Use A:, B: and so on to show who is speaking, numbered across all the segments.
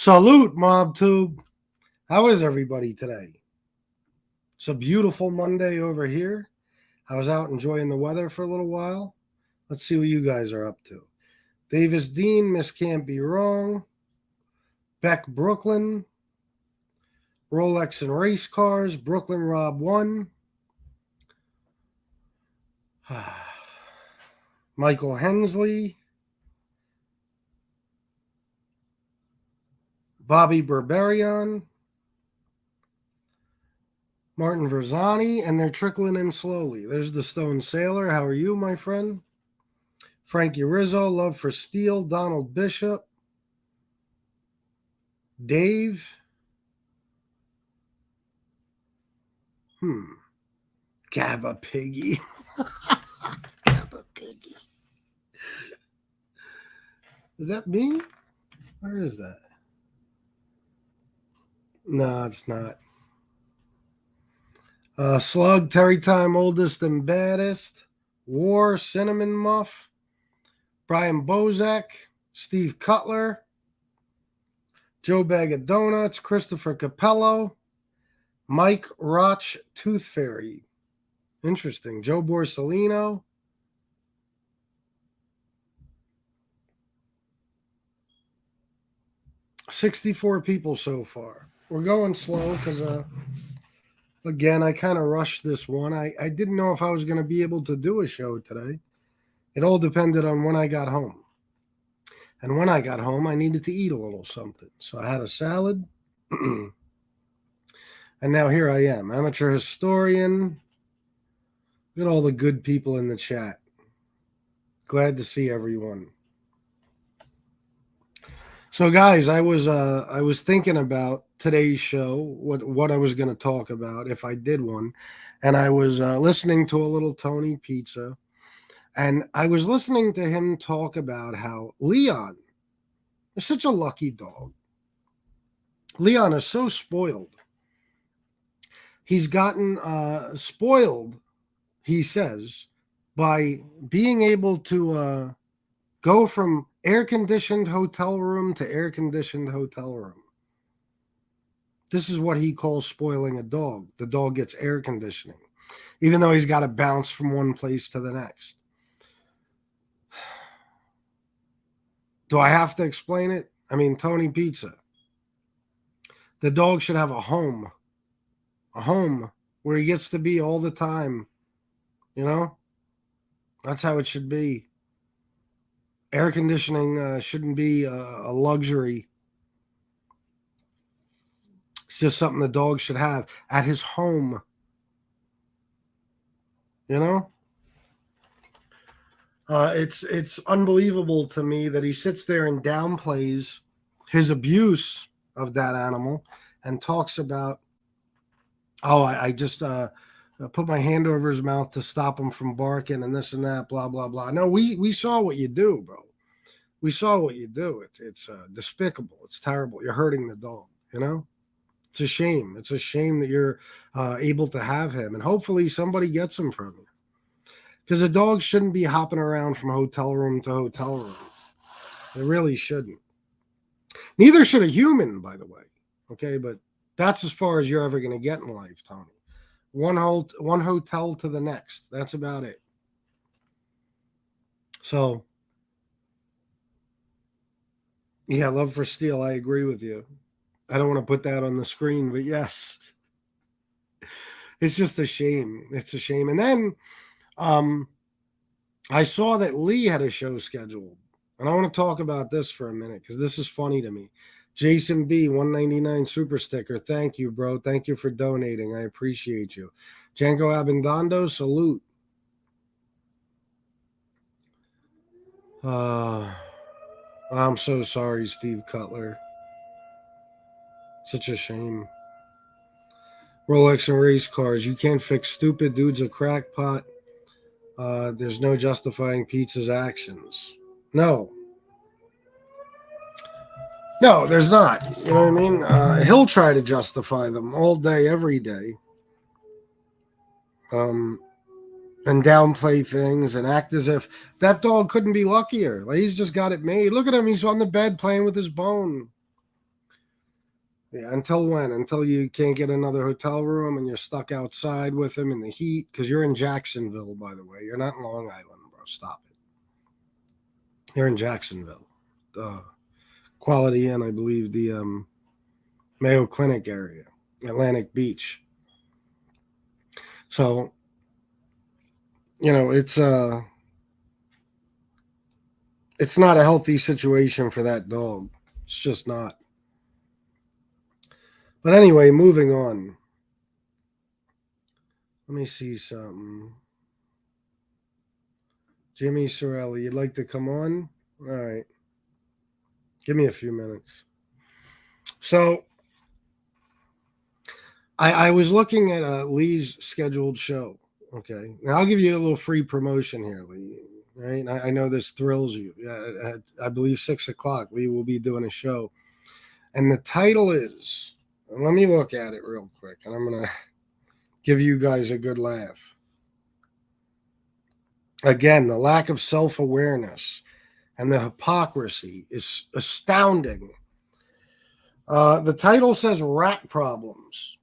A: Salute, MobTube. How is everybody today? It's a beautiful Monday over here. I was out enjoying the weather for a little while. Let's see what you guys are up to. Davis Dean, Miss Can't Be Wrong. Beck Brooklyn. Rolex and Race Cars. Brooklyn Rob 1. Michael Hensley. Bobby Berberian. Martin Verzani, and they're trickling in slowly. There's the Stone Sailor. How are you, my friend? Frankie Rizzo, Love for Steel. Donald Bishop. Dave. Gabba Piggy. Gabba Piggy. Is that me? Where is that? No, it's not. Slug, Terry Time, Oldest and Baddest. War, Cinnamon Muff. Brian Bozak. Steve Cutler. Joe Bag of Donuts. Christopher Capello. Mike Roch, Tooth Fairy. Interesting. Joe Borsellino. $64 people so far. We're going slow because, again, I kind of rushed this one. I didn't know if I was going to be able to do a show today. It all depended on when I got home. And when I got home, I needed to eat a little something. So I had a salad. And now here I am, amateur historian. Look at all the good people in the chat. Glad to see everyone. So, guys, I was thinking about today's show, what I was going to talk about if I did one, and I was listening to a little Tony Pizza, and I was listening to him talk about how Leon is such a lucky dog. Leon is so spoiled. He's gotten spoiled, he says, by being able to go from air-conditioned hotel room to air-conditioned hotel room. This is what he calls spoiling a dog. The dog gets air conditioning, even though he's got to bounce from one place to the next. Do I have to explain it? I mean, Tony Pizza. The dog should have a home where he gets to be all the time. You know? That's how it should be. Air conditioning shouldn't be a luxury. It's just something the dog should have at his home. You know? It's unbelievable to me that he sits there and downplays his abuse of that animal and talks about, I just put my hand over his mouth to stop him from barking and this and that, blah, blah, blah. No, we saw what you do, bro. We saw what you do. It's despicable. It's terrible. You're hurting the dog, you know? It's a shame. It's a shame that you're able to have him, and hopefully somebody gets him from you. Because a dog shouldn't be hopping around from hotel room to hotel room. It really shouldn't. Neither should a human, by the way. Okay, but that's as far as you're ever going to get in life, Tony. One hotel to the next. That's about it. So, yeah, Love for Steel, I agree with you. I don't want to put that on the screen, but yes. It's just a shame. It's a shame. And then I saw that Lee had a show scheduled. And I want to talk about this for a minute because this is funny to me. Jason B, 199 super sticker. Thank you, bro. Thank you for donating. I appreciate you. Janko Abindondo, salute. I'm so sorry, Steve Cutler. Such a shame. Rolex and race cars. You can't fix stupid. Dude's a crackpot. There's no justifying Pizza's actions. No, there's not. You know what I mean? He'll try to justify them all day, every day. And downplay things and act as if that dog couldn't be luckier. Like, he's just got it made. Look at him. He's on the bed playing with his bone. Yeah, until when? Until you can't get another hotel room and you're stuck outside with him in the heat? Because you're in Jacksonville, by the way. You're not in Long Island, bro. Stop it. You're in Jacksonville. Quality Inn, I believe, the Mayo Clinic area, Atlantic Beach. So, it's not a healthy situation for that dog. It's just not. But anyway, moving on. Let me see something. Jimmy Sorelli, you'd like to come on? All right. Give me a few minutes. So, I was looking at Lee's scheduled show. Okay. Now, I'll give you a little free promotion here, Lee. Right? I know this thrills you. Yeah, I believe 6 o'clock, Lee will be doing a show. And the title is, let me look at it real quick, and I'm going to give you guys a good laugh. Again, the lack of self-awareness and the hypocrisy is astounding. The title says rat problems.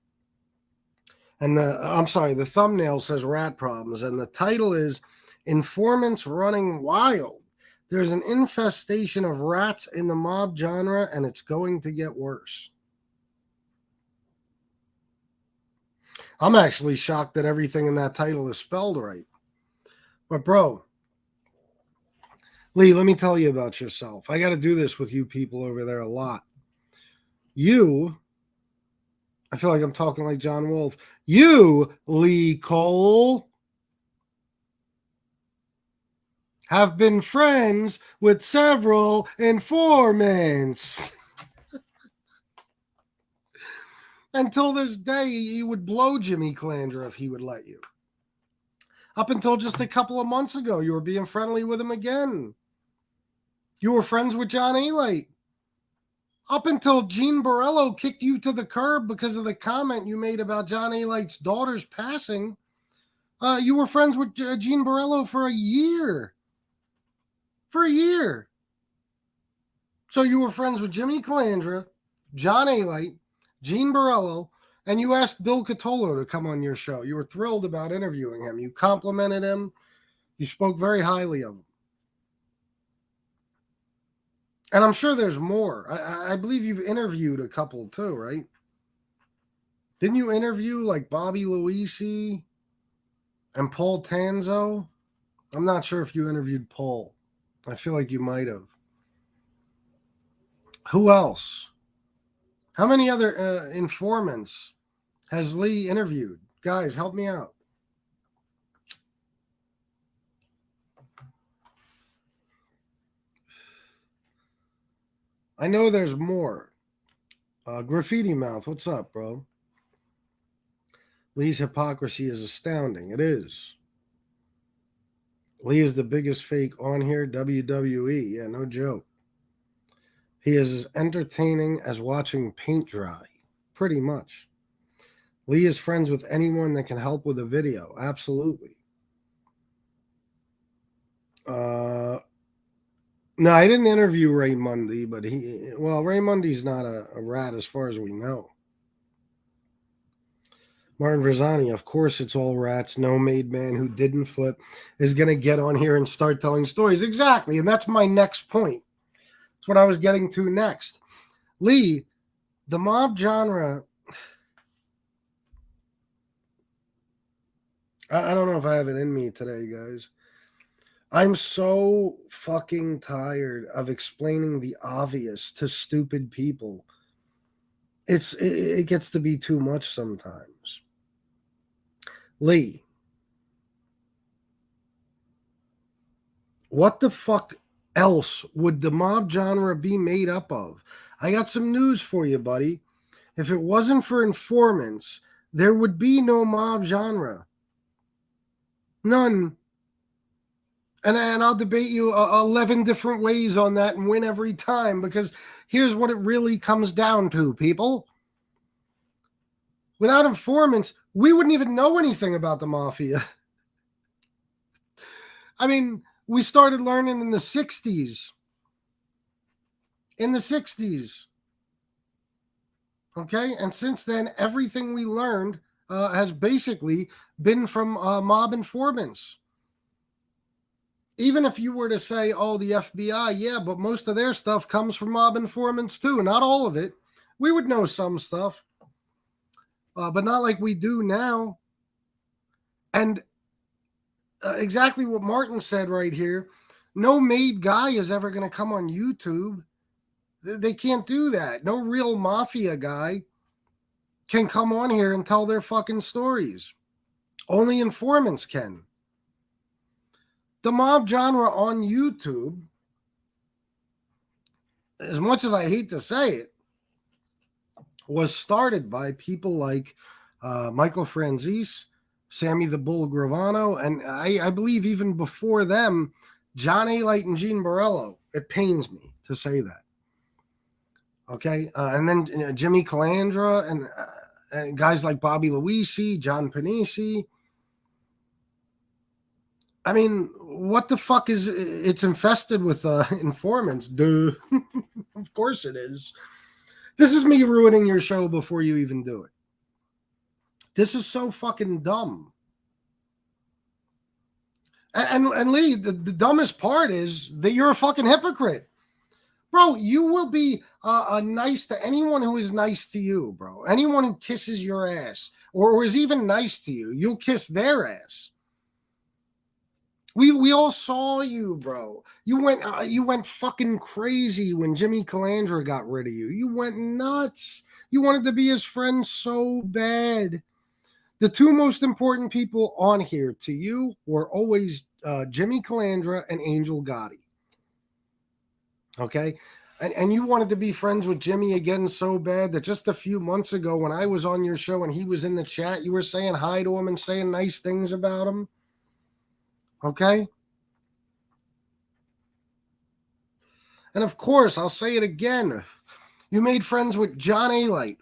A: And the thumbnail says rat problems. And the title is Informants Running Wild. There's an infestation of rats in the mob genre, and it's going to get worse. I'm actually shocked that everything in that title is spelled right. But, bro, Lee, let me tell you about yourself. I got to do this with you people over there a lot. I feel like I'm talking like John Wolfe. You, Lee Cole, have been friends with several informants. Until this day, you would blow Jimmy Calandra if he would let you. Up until just a couple of months ago, you were being friendly with him again. You were friends with John A. Light. Up until Gene Borello kicked you to the curb because of the comment you made about John A. Light's daughter's passing, you were friends with Gene Borello for a year. For a year. So you were friends with Jimmy Calandra, John A. Light, Gene Borello, and you asked Bill Catolo to come on your show. You were thrilled about interviewing him. You complimented him. You spoke very highly of him. And I'm sure there's more. I believe you've interviewed a couple too, right? Didn't you interview like Bobby Luisi and Paul Tanzo? I'm not sure if you interviewed Paul. I feel like you might have. Who else? How many other informants has Lee interviewed? Guys, help me out. I know there's more. Graffiti Mouth, what's up, bro? Lee's hypocrisy is astounding. It is. Lee is the biggest fake on here, WWE. Yeah, no joke. He is as entertaining as watching paint dry. Pretty much. Lee is friends with anyone that can help with a video. Absolutely. No, I didn't interview Ray Mundy, but Ray Mundy's not a rat as far as we know. Martin Verzani, of course it's all rats. No made man who didn't flip is going to get on here and start telling stories. Exactly, and that's my next point. That's what I was getting to next. Lee, the mob genre, I don't know if I have it in me today, guys. I'm so fucking tired of explaining the obvious to stupid people. It gets to be too much sometimes. Lee, what the fuck else would the mob genre be made up of? I got some news for you, buddy. If it wasn't for informants, there would be no mob genre. None. And I'll debate you 11 different ways on that and win every time, because here's what it really comes down to, people. Without informants, we wouldn't even know anything about the mafia. I mean, we started learning in the 60s. In the 60s. Okay. And since then, everything we learned has basically been from mob informants. Even if you were to say, oh, the FBI, yeah, but most of their stuff comes from mob informants too. Not all of it. We would know some stuff, but not like we do now. And exactly what Martin said right here. No made guy is ever going to come on YouTube. They can't do that. No real mafia guy can come on here and tell their fucking stories. Only informants can. The mob genre on YouTube, as much as I hate to say it, was started by people like Michael Franzese, Sammy the Bull Gravano, and I believe even before them, John A. Light and Gene Borello. It pains me to say that. Okay, and then Jimmy Calandra and guys like Bobby Luisi, John Panisi. I mean, what the fuck is it's infested with informants? Duh. Of course it is. This is me ruining your show before you even do it. This is so fucking dumb. And Lee, the dumbest part is that you're a fucking hypocrite. Bro, you will be nice to anyone who is nice to you, bro. Anyone who kisses your ass or is even nice to you, you'll kiss their ass. We all saw you, bro. You went fucking crazy when Jimmy Calandra got rid of you. You went nuts. You wanted to be his friend so bad. The two most important people on here to you were always Jimmy Calandra and Angel Gotti. Okay? And you wanted to be friends with Jimmy again so bad that just a few months ago when I was on your show and he was in the chat, you were saying hi to him and saying nice things about him. Okay? And of course, I'll say it again. You made friends with John A. Light.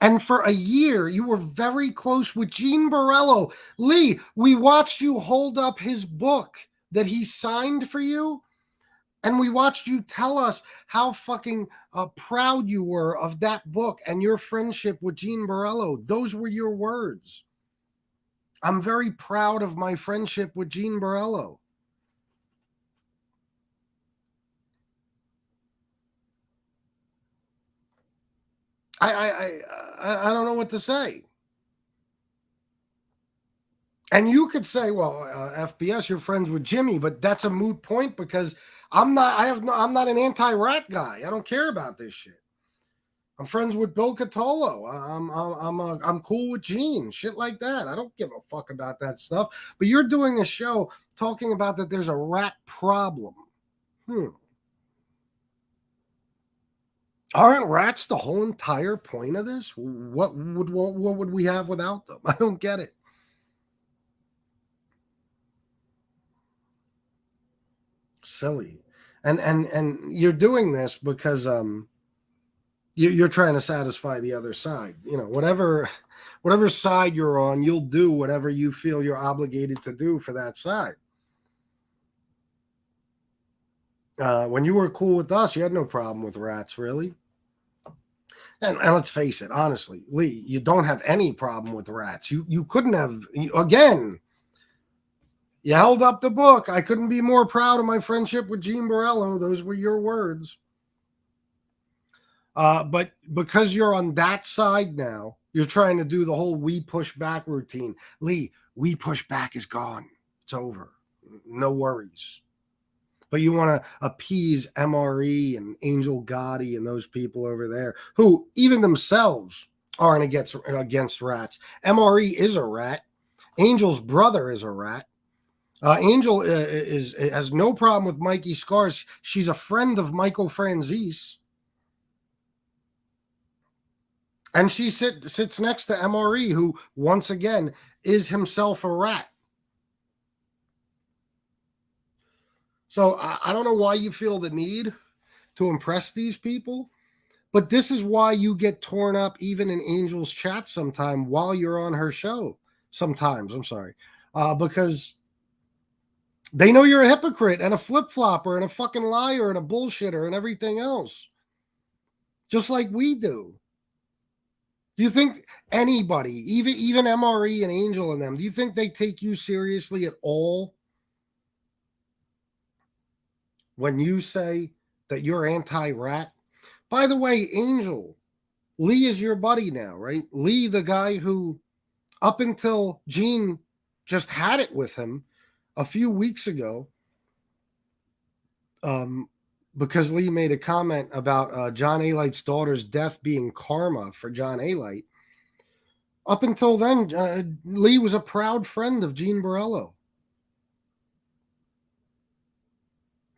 A: And for a year, you were very close with Gene Borello. Lee, we watched you hold up his book that he signed for you. And we watched you tell us how fucking proud you were of that book and your friendship with Gene Borello. Those were your words. I'm very proud of my friendship with Gene Borello. I don't know what to say. And you could say, well, FBS, you're friends with Jimmy, but that's a moot point because I'm not an anti-rat guy. I don't care about this shit. I'm friends with Bill Catolo. I'm cool with Gene, shit like that. I don't give a fuck about that stuff. But you're doing a show talking about that there's a rat problem. Aren't rats the whole entire point of this? What would we have without them? I don't get it. Silly. And you're doing this because you're trying to satisfy the other side. You know, whatever side you're on, you'll do whatever you feel you're obligated to do for that side. When you were cool with us, you had no problem with rats, really. And let's face it, honestly, Lee, you don't have any problem with rats. You couldn't have, again, you held up the book. I couldn't be more proud of my friendship with Gene Borello. Those were your words. But because you're on that side now, you're trying to do the whole we push back routine. Lee, we push back is gone. It's over. No worries. But you want to appease MRE and Angel Gotti and those people over there who even themselves aren't against rats. MRE is a rat. Angel's brother is a rat. Angel has no problem with Mikey Scars. She's a friend of Michael Franzese. And she sits next to MRE, who, once again, is himself a rat. So I don't know why you feel the need to impress these people, but this is why you get torn up even in Angel's chat sometime while you're on her show. Sometimes, I'm sorry. Because they know you're a hypocrite and a flip-flopper and a fucking liar and a bullshitter and everything else. just like we do. Do you think anybody, even MRE and Angel and them, do you think they take you seriously at all when you say that you're anti-rat? By the way, Angel, Lee is your buddy now, right? Lee, the guy who, up until Gene just had it with him a few weeks ago, because Lee made a comment about John Alight's daughter's death being karma for John Alight. Up until then, Lee was a proud friend of Gene Borello.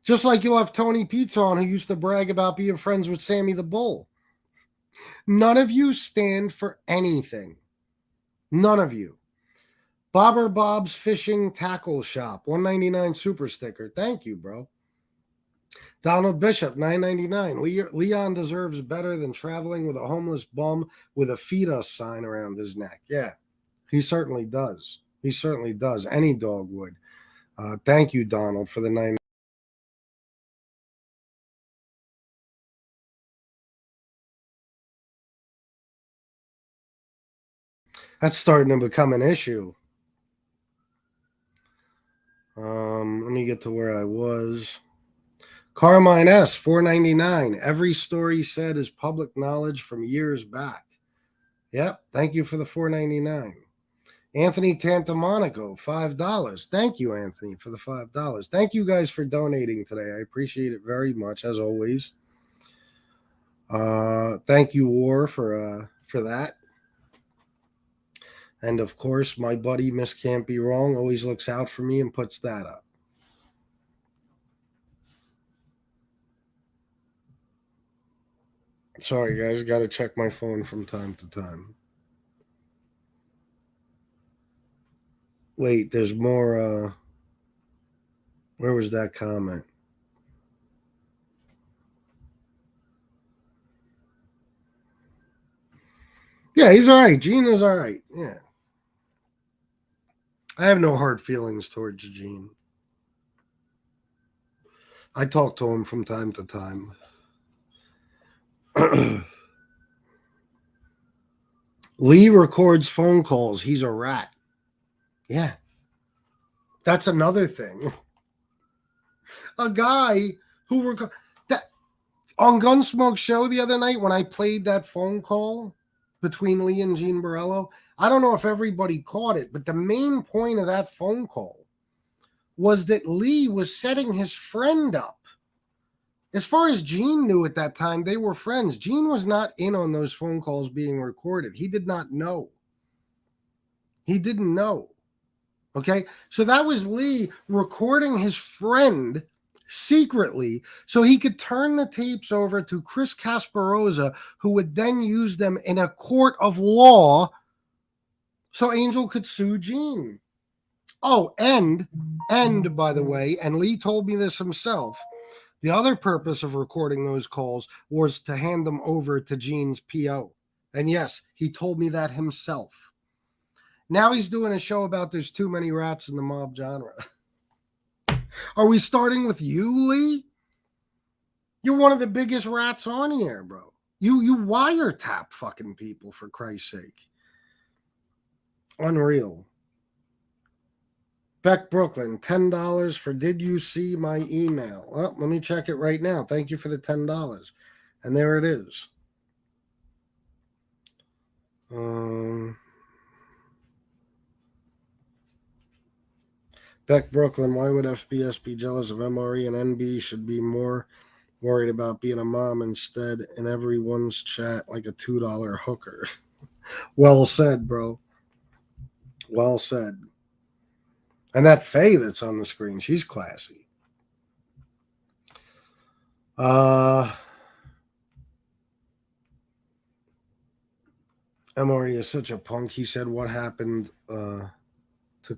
A: Just like you'll have Tony Pizza on, who used to brag about being friends with Sammy the Bull. None of you stand for anything. None of you. Bobber Bob's Fishing Tackle Shop, $1.99 super sticker. Thank you, bro. Donald Bishop, $9.99. Leon deserves better than traveling with a homeless bum with a feed us sign around his neck. Yeah, he certainly does. He certainly does. Any dog would. Thank you, Donald, for the $9. That's starting to become an issue. Let me get to where I was. Carmine S, $4.99. Every story said is public knowledge from years back. Yep. Thank you for the $4.99. Anthony Tantamonico, $5. Thank you, Anthony, for the $5. Thank you guys for donating today. I appreciate it very much, as always. Thank you, War, for that. And of course, my buddy Miss Can't Be Wrong always looks out for me and puts that up. Sorry, guys, got to check my phone from time to time. Wait, there's more. Where was that comment? Yeah, he's all right. Gene is all right. Yeah. I have no hard feelings towards Gene. I talk to him from time to time. Lee records phone calls. He's a rat. Yeah. That's another thing. A guy who that on Gunsmoke show the other night when I played that phone call between Lee and Gene Borello, I don't know if everybody caught it, but the main point of that phone call was that Lee was setting his friend up. As far as Gene knew at that time, they were friends. Gene was not in on those phone calls being recorded. He did not know. He didn't know. Okay? So that was Lee recording his friend secretly so he could turn the tapes over to Chris Casparosa, who would then use them in a court of law so Angel could sue Gene. Oh, and by the way, and Lee told me this himself, the other purpose of recording those calls was to hand them over to Gene's PO. And yes, he told me that himself. Now he's doing a show about there's too many rats in the mob genre. Are we starting with you, Lee? You're one of the biggest rats on here, bro. You wiretap fucking people, for Christ's sake. Unreal. Beck Brooklyn, $10 for did you see my email? Well, let me check it right now. Thank you for the $10. And there it is. Beck Brooklyn, why would FBS be jealous of MRE and NB? Should be more worried about being a mom instead in everyone's chat like a $2 hooker. Well said, bro. Well said. And that Faye that's on the screen, she's classy. MRE is such a punk. He said what happened to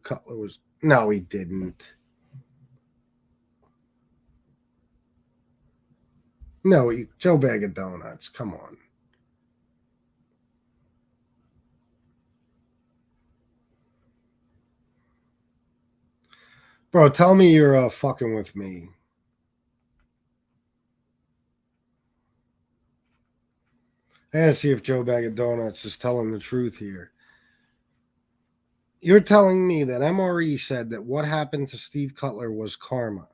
A: Cutler was... No, he didn't. No, Joe Bag of Donuts. Come on. Bro, tell me you're fucking with me. I gotta see if Joe Bag of Donuts is telling the truth here. You're telling me that MRE said that what happened to Steve Cutler was karma.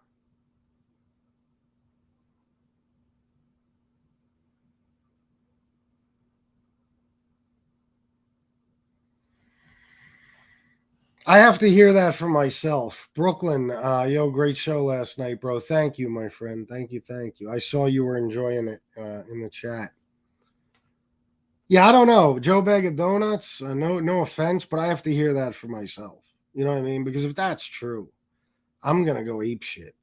A: I have to hear that for myself. Brooklyn, yo, great show last night, bro. Thank you, my friend. Thank you, thank you. I saw you were enjoying it in the chat. Yeah, I don't know. Joe Bag of Donuts, no offense, but I have to hear that for myself. You know what I mean? Because if that's true, I'm going to go ape shit.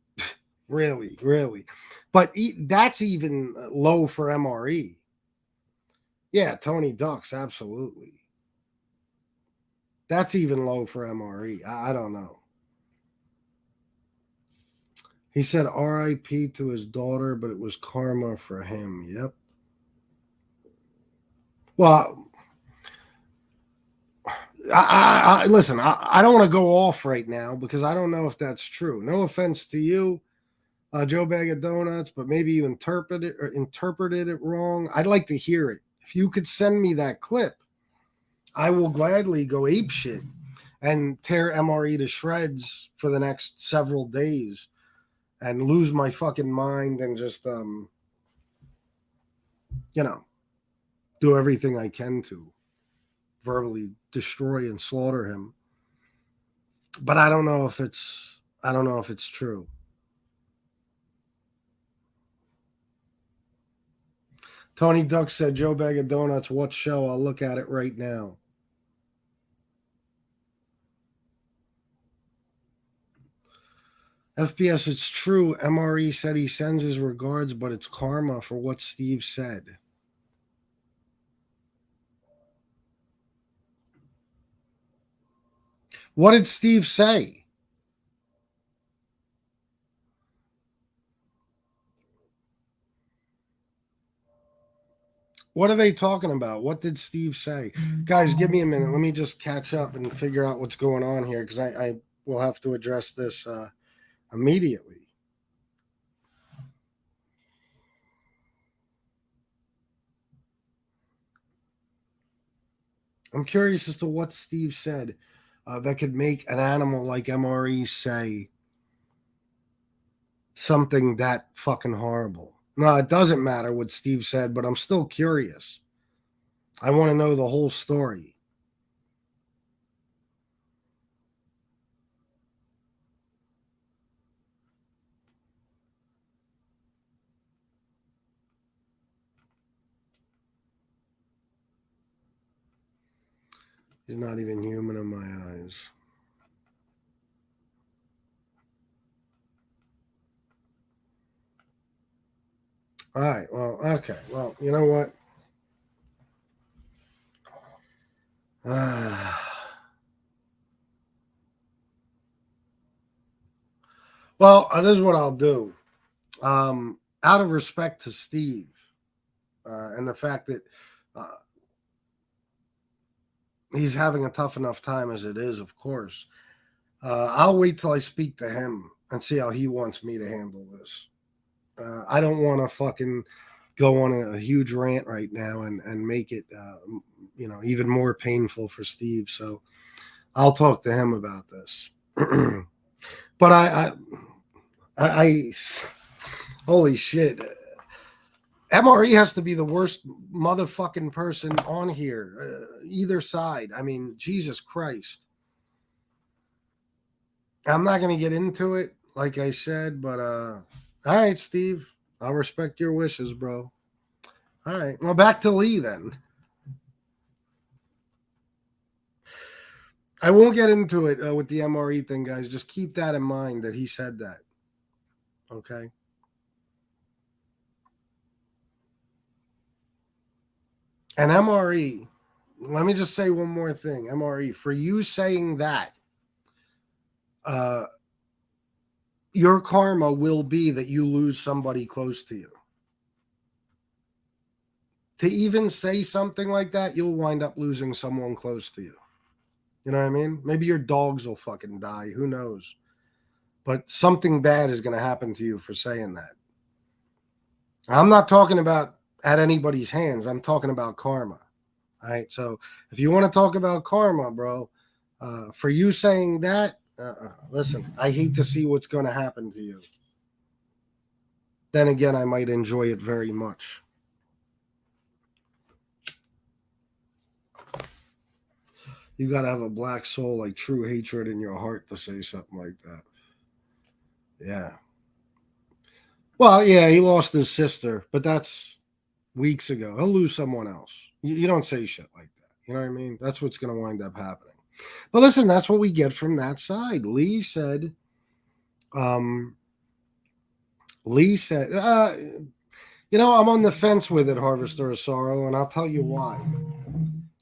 A: Really, really. But that's even low for MRE. Yeah, Tony Ducks, absolutely. That's even low for MRE. I don't know. He said RIP to his daughter, but it was karma for him. Yep. Well, listen, I don't want to go off right now because I don't know if that's true. No offense to you, Joe Bag of Donuts, but maybe you interpreted it wrong. I'd like to hear it. If you could send me that clip, I will gladly go ape shit and tear MRE to shreds for the next several days and lose my fucking mind and just do everything I can to verbally destroy and slaughter him. But I don't know if it's true. Tony Duck said, Joe Bag of Donuts, what show? I'll look at it right now. FPS, it's true. MRE said he sends his regards, but it's karma for what Steve said. What did Steve say? What are they talking about? What did Steve say? Guys, give me a minute. Let me just catch up and figure out what's going on here because I will have to address this immediately. I'm curious as to what Steve said that could make an animal like MRE say something that fucking horrible. No, it doesn't matter what Steve said, but I'm still curious. I want to know the whole story. He's not even human in my eyes. All right. Well, okay. Well, you know what? Well, this is what I'll do. Out of respect to Steve and the fact that he's having a tough enough time as it is, of course, I'll wait till I speak to him and see how he wants me to handle this. I don't want to fucking go on a huge rant right now and make it, even more painful for Steve. So I'll talk to him about this. But I holy shit. MRE has to be the worst motherfucking person on here, either side. I mean, Jesus Christ. I'm not going to get into it, like I said, but all right, Steve. I'll respect your wishes, bro. All right. Well, back to Lee then. I won't get into it with the MRE thing, guys. Just keep that in mind that he said that. Okay. And MRE, let me just say one more thing. MRE, for you saying that, your karma will be that you lose somebody close to you. To even say something like that, you'll wind up losing someone close to you. You know what I mean? Maybe your dogs will fucking die. Who knows? But something bad is going to happen to you for saying that. I'm not talking about at anybody's hands. I'm talking about karma. All right. So if you want to talk about karma, bro, for you saying that, listen, I hate to see what's going to happen to you. Then again, I might enjoy it very much. You got to have a black soul, like true hatred in your heart to say something like that. Yeah. Well, yeah, he lost his sister, but that's weeks ago. He'll lose someone else. You don't say shit like that. You know what I mean? That's what's going to wind up happening. But listen, that's what we get from that side. Lee said, I'm on the fence with it, Harvester of Sorrow, and I'll tell you why.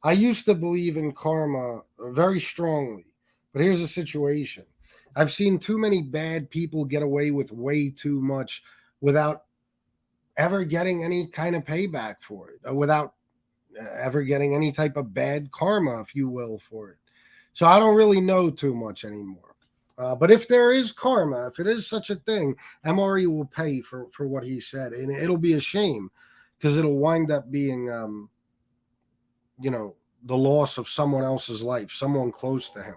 A: I used to believe in karma very strongly, but here's the situation. I've seen too many bad people get away with way too much without ever getting any kind of payback for it, without ever getting any type of bad karma, if you will, for it. So I don't really know too much anymore. But if there is karma, if it is such a thing, MRE will pay for what he said. And it'll be a shame because it'll wind up being, the loss of someone else's life, someone close to him.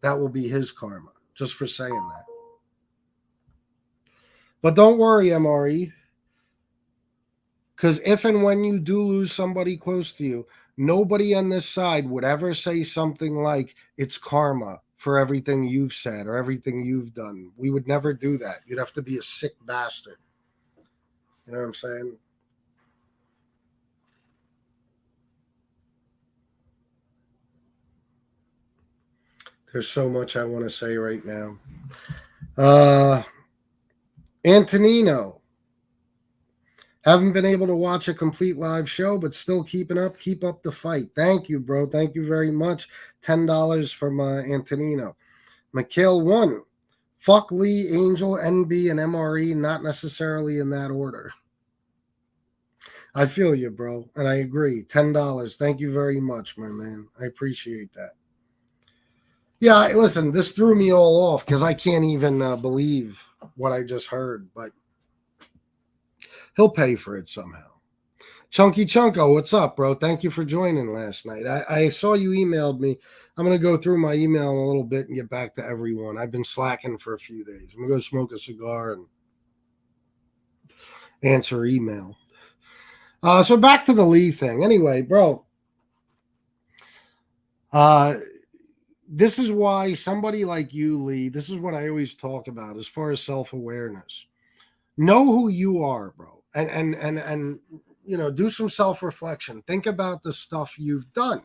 A: That will be his karma, just for saying that. But don't worry, MRE, because if and when you do lose somebody close to you, nobody on this side would ever say something like it's karma for everything you've said or everything you've done. We would never do that. You'd have to be a sick bastard. You know what I'm saying? There's so much I want to say right now. Antonino. Haven't been able to watch a complete live show, but still keeping up. Keep up the fight. Thank you, bro. Thank you very much. $10 from Antonino. Mikhail 1. Fuck Lee, Angel, NB, and MRE, not necessarily in that order. I feel you, bro, and I agree. $10. Thank you very much, my man. I appreciate that. Yeah, listen, this threw me all off because I can't even believe what I just heard, but he'll pay for it somehow. Chunky Chunko, what's up, bro? Thank you for joining last night. I saw you emailed me. I'm going to go through my email in a little bit and get back to everyone. I've been slacking for a few days. I'm going to go smoke a cigar and answer email. So back to the Lee thing. Anyway, bro, this is why somebody like you, Lee, this is what I always talk about as far as self-awareness. Know who you are, bro. And do some self-reflection. Think about the stuff you've done.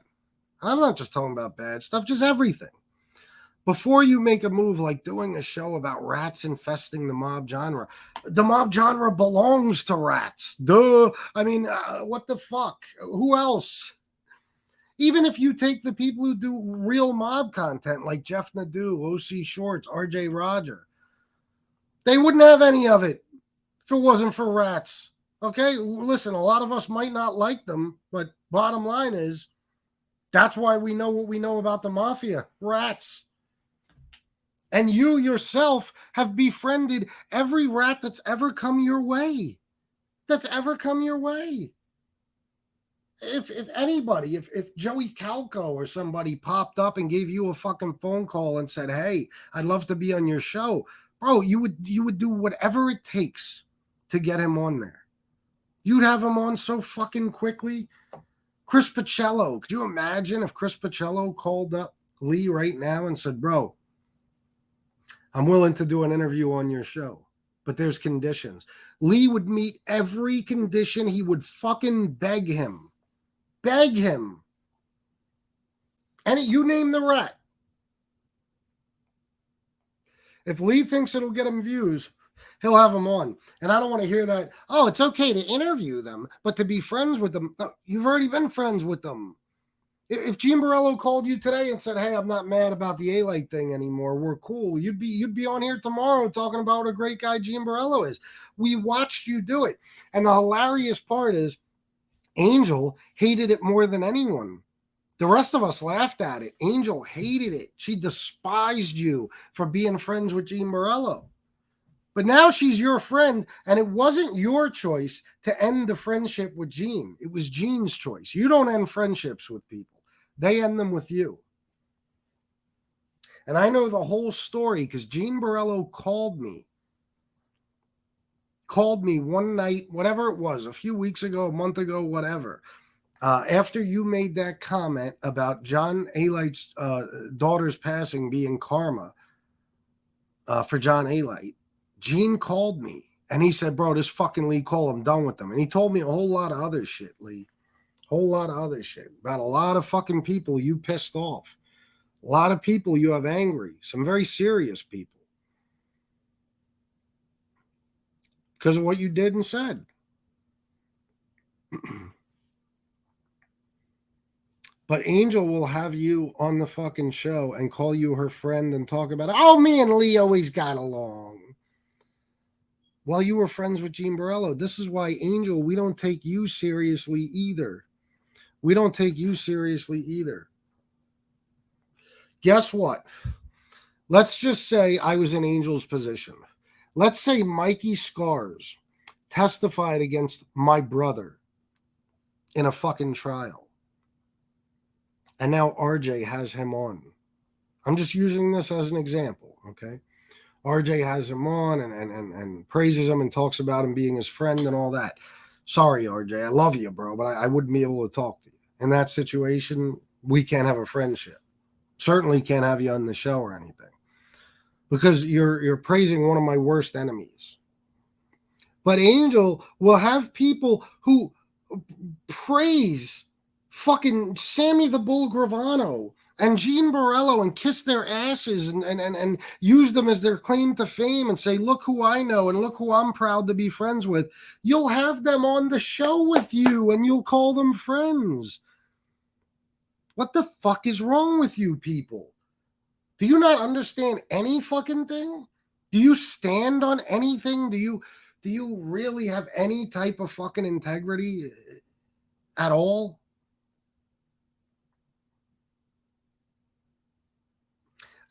A: And I'm not just talking about bad stuff, just everything. Before you make a move like doing a show about rats infesting the mob genre belongs to rats. Duh. I mean, what the fuck? Who else? Even if you take the people who do real mob content like Jeff Nadeau, OC Shorts, RJ Roger, they wouldn't have any of it if it wasn't for rats. Okay? Listen, a lot of us might not like them, but bottom line is that's why we know what we know about the mafia. Rats. And you yourself have befriended every rat that's ever come your way. If anybody, if Joey Calco or somebody popped up and gave you a fucking phone call and said, hey, I'd love to be on your show, bro, you would do whatever it takes to get him on there. You'd have him on so fucking quickly. Chris Pacello, could you imagine if Chris Pacello called up Lee right now and said, bro, I'm willing to do an interview on your show, but there's conditions. Lee would meet every condition. He would fucking beg him. And you name the rat. If Lee thinks it'll get him views, he'll have them on. And I don't want to hear that, oh, it's okay to interview them, but to be friends with them. No, you've already been friends with them. If Giamborello called you today and said, hey, I'm not mad about the A-Light thing anymore, we're cool, you'd be on here tomorrow talking about what a great guy Giamborello is. We watched you do it. And the hilarious part is Angel hated it more than anyone. The rest of us laughed at it. Angel hated it. She despised you for being friends with Giamborello. But now she's your friend, and it wasn't your choice to end the friendship with Gene. It was Gene's choice. You don't end friendships with people. They end them with you. And I know the whole story because Gene Borello called me one night, whatever it was, a few weeks ago, a month ago, whatever. After you made that comment about John Alight's daughter's passing being karma for John Alight, Gene called me and he said, bro, this fucking Lee Cole, I'm done with them. And he told me a whole lot of other shit, Lee. Whole lot of other shit about a lot of fucking people you pissed off. A lot of people you have angry. Some very serious people. Because of what you did and said. But Angel will have you on the fucking show and call you her friend and talk about, oh, me and Lee always got along. While you were friends with Gene Borello. This is why, Angel, we don't take you seriously either. We don't take you seriously either. Guess what? Let's just say I was in Angel's position. Let's say Mikey Scars testified against my brother in a fucking trial. And now RJ has him on. I'm just using this as an example, okay? RJ has him on and praises him and talks about him being his friend and all that. Sorry, RJ, I love you, bro, but I wouldn't be able to talk to you. In that situation, we can't have a friendship. Certainly can't have you on the show or anything. Because you're praising one of my worst enemies. But Angel will have people who praise fucking Sammy the Bull Gravano and Gene Borello and kiss their asses and use them as their claim to fame and say, look who I know and look who I'm proud to be friends with. You'll have them on the show with you and you'll call them friends. What the fuck is wrong with you people? Do you not understand any fucking thing? Do you stand on anything? Do you really have any type of fucking integrity at all?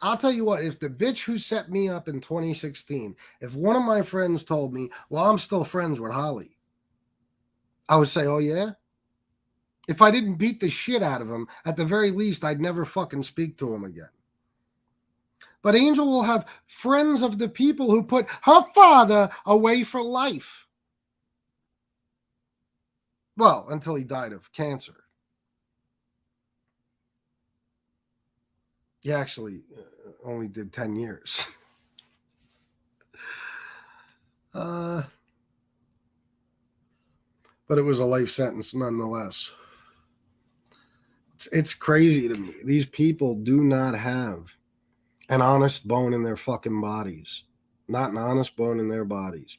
A: I'll tell you what, if the bitch who set me up in 2016, if one of my friends told me, well, I'm still friends with Holly, I would say, oh yeah? If I didn't beat the shit out of him, at the very least, I'd never fucking speak to him again. But Angel will have friends of the people who put her father away for life. Well, until he died of cancer. He actually only did 10 years. But it was a life sentence nonetheless. It's crazy to me. These people do not have an honest bone in their fucking bodies. Not an honest bone in their bodies.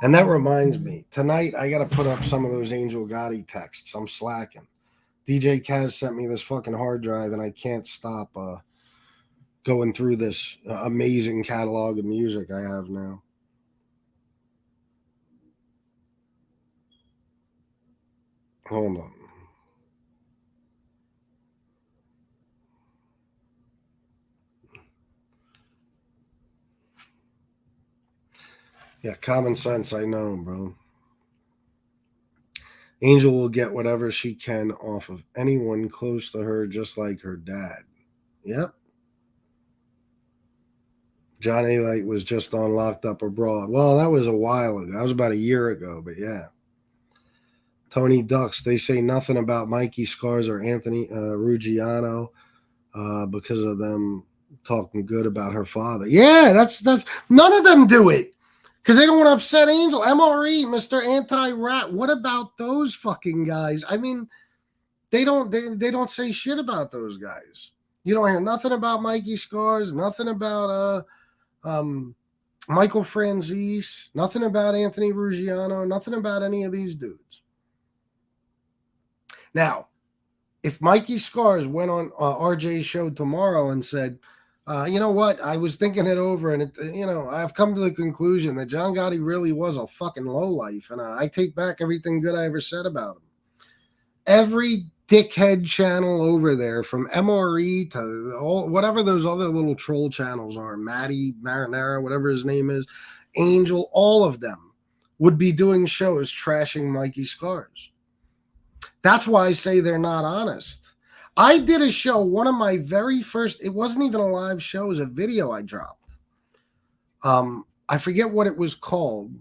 A: And that reminds me, tonight I got to put up some of those Angel Gotti texts. I'm slacking. DJ Kaz sent me this fucking hard drive and I can't stop going through this amazing catalog of music I have now. Hold on. Yeah, common sense, I know, bro. Angel will get whatever she can off of anyone close to her, just like her dad. Yep. John Alight was just on Locked Up Abroad. Well, that was a while ago. That was about a year ago, but yeah. Tony Ducks, they say nothing about Mikey Scars or Anthony Ruggiano because of them talking good about her father. Yeah, that's none of them do it. Because they don't want to upset Angel. MRE, Mr. Anti-Rat. What about those fucking guys? I mean, they don't say shit about those guys. You don't hear nothing about Mikey Scars, nothing about Michael Franzese, nothing about Anthony Ruggiano, nothing about any of these dudes. Now, if Mikey Scars went on RJ's show tomorrow and said, you know what? I was thinking it over, and I've come to the conclusion that John Gotti really was a fucking lowlife, and I take back everything good I ever said about him. Every dickhead channel over there, from MRE to all whatever those other little troll channels are, Matty Marinara, whatever his name is, Angel, all of them would be doing shows trashing Mikey Scars. That's why I say they're not honest. I did a show, one of my very first, it wasn't even a live show, it was a video I dropped. I forget what it was called,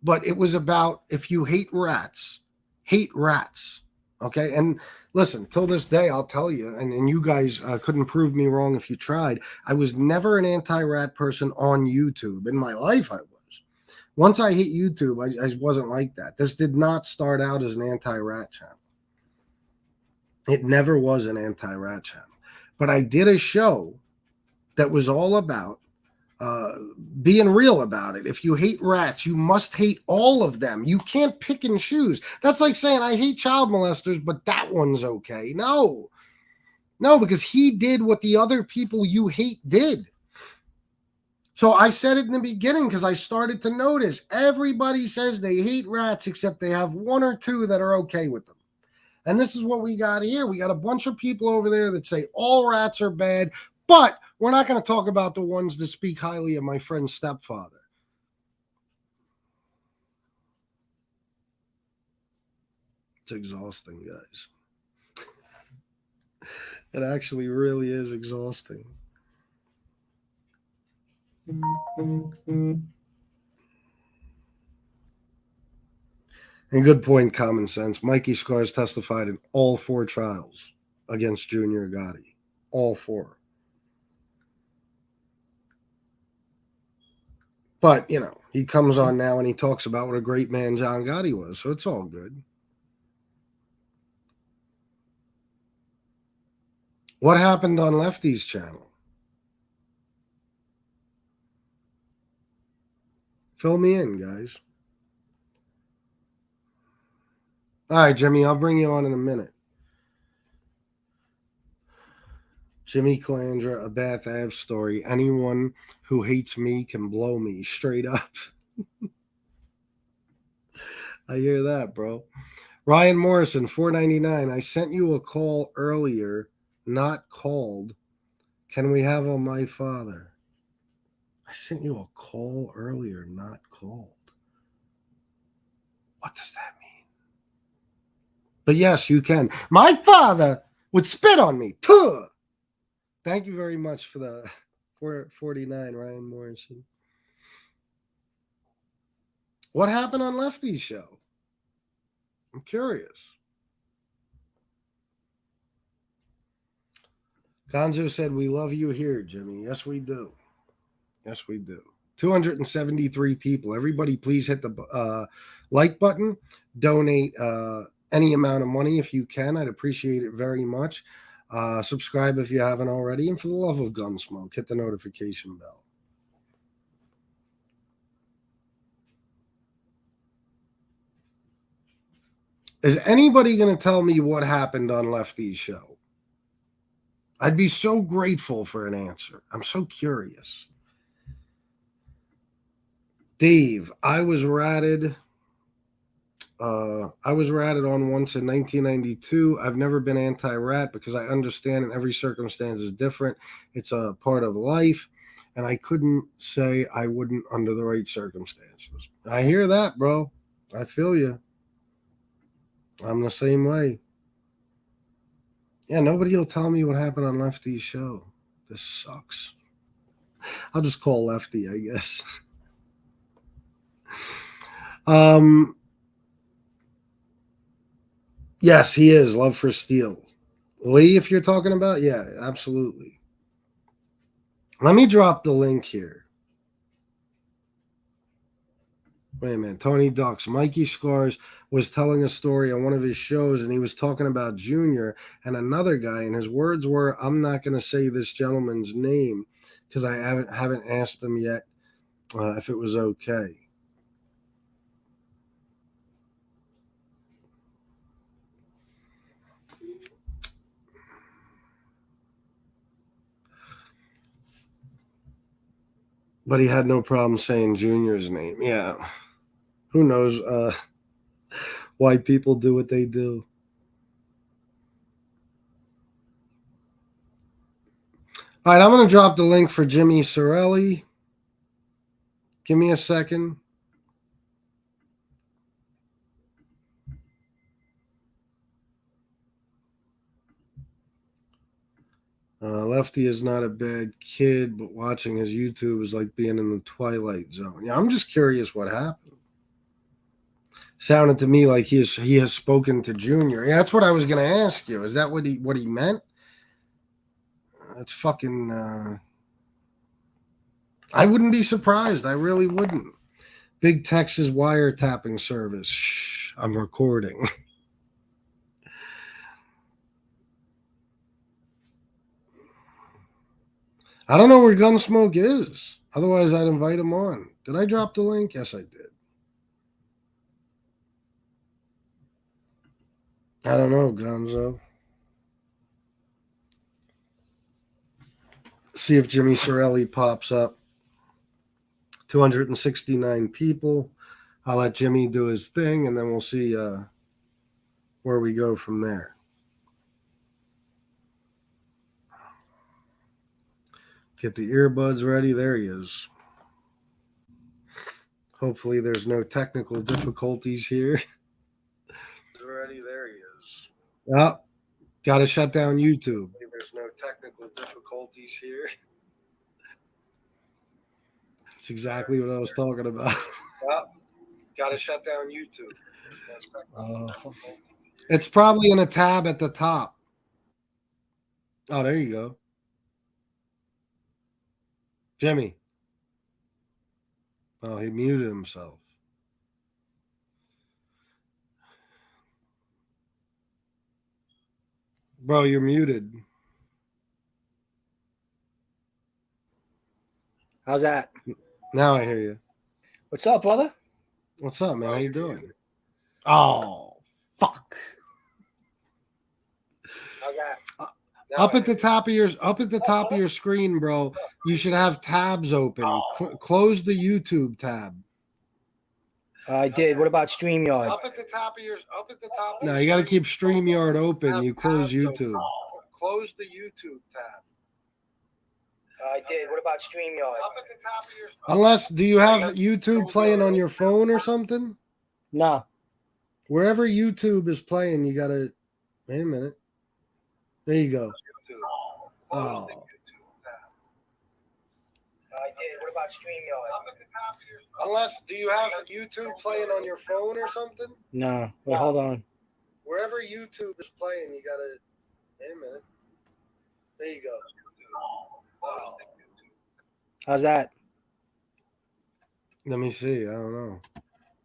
A: but it was about if you hate rats, hate rats. Okay. And listen, till this day, I'll tell you, and you guys couldn't prove me wrong if you tried. I was never an anti-rat person on YouTube. In my life, I was. Once I hit YouTube, I wasn't like that. This did not start out as an anti-rat channel. It never was an anti-rat channel. But I did a show that was all about being real about it. If you hate rats, you must hate all of them. You can't pick and choose. That's like saying, I hate child molesters, but that one's okay. No, because he did what the other people you hate did. So I said it in the beginning because I started to notice everybody says they hate rats except they have one or two that are okay with them. And this is what we got here. We got a bunch of people over there that say all rats are bad, but we're not going to talk about the ones that speak highly of my friend's stepfather. It's exhausting, guys. It actually really is exhausting. And good point, common sense. Mikey Scars testified in all 4 trials against Junior Gotti. All 4. But, you know, he comes on now and he talks about what a great man John Gotti was. So it's all good. What happened on Lefty's channel? Fill me in, guys. All right, Jimmy, I'll bring you on in a minute. Jimmy Calandra, a Bath Ave story. Anyone who hates me can blow me straight up. I hear that, bro. Ryan Morrison, $4.99. I sent you a call earlier, not called. Can we have on my father? I sent you a call earlier, not called. What does that mean? But yes, you can. My father would spit on me. Tuh! Thank you very much for the 449, Ryan Morrison. What happened on Lefty's show? I'm curious. Gonzo said, we love you here, Jimmy. Yes, we do. Yes, we do. 273 people. Everybody, please hit the like button. Donate any amount of money if you can. I'd appreciate it very much. Subscribe if you haven't already. And for the love of Gunsmoke, hit the notification bell. Is anybody going to tell me what happened on Lefty's show? I'd be so grateful for an answer. I'm so curious. Dave, I was ratted on once in 1992. I've never been anti-rat because I understand and every circumstance is different. It's a part of life, and I couldn't say I wouldn't under the right circumstances. I hear that, bro. I feel you. I'm the same way. Yeah, nobody will tell me what happened on Lefty's show. This sucks. I'll just call Lefty, I guess. Yes, he is. Love for Steel. Lee, if you're talking about, yeah, absolutely. Let me drop the link here. Wait a minute. Tony Ducks. Mikey Scars was telling a story on one of his shows, and he was talking about Junior and another guy, and his words were, I'm not going to say this gentleman's name because I haven't asked him yet if it was okay. But he had no problem saying Junior's name. Yeah. Who knows why people do what they do. All right, I'm going to drop the link for Jimmy Sorelli. Give me a second. Lefty is not a bad kid, but watching his YouTube is like being in the Twilight Zone. Yeah, I'm just curious what happened. Sounded to me like he has spoken to Junior. Yeah, that's what I was going to ask you. Is that what he meant? That's fucking. I wouldn't be surprised. I really wouldn't. Big Texas wiretapping service. Shh, I'm recording. I don't know where Gunsmoke is. Otherwise, I'd invite him on. Did I drop the link? Yes, I did. I don't know, Gonzo. See if Jimmy Sorelli pops up. 269 people. I'll let Jimmy do his thing, and then we'll see where we go from there. Get the earbuds ready. There he is. Hopefully there's no technical difficulties here. Ready, there he is. Oh, got to shut down YouTube. There's no technical difficulties here. That's exactly what I was talking about. Oh, got to shut down YouTube. It's probably in a tab at the top. Oh, there you go. Jimmy. Oh, he muted himself. Bro, you're muted.
B: How's that?
A: Now I hear you.
B: What's up, brother?
A: What's up, man? How you doing? Oh, fuck.
B: How's that?
A: Up at the top of your screen, bro, you should have tabs open. Close the YouTube tab.
B: I did. What about StreamYard?
A: No, you got to keep StreamYard open. You close YouTube. Close the YouTube tab.
B: I did. What about StreamYard?
A: Unless, do you have YouTube playing on your phone or something?
B: No.
A: Wherever YouTube is playing, you got to. Wait a minute. There you go. Oh.
B: I did. What about StreamYard?
A: Unless, do you have YouTube playing on your phone or something?
B: No. Wait, hold on.
A: Wherever YouTube is playing, you got to. Wait a minute. There you go. Oh.
B: How's that?
A: Let me see. I don't know.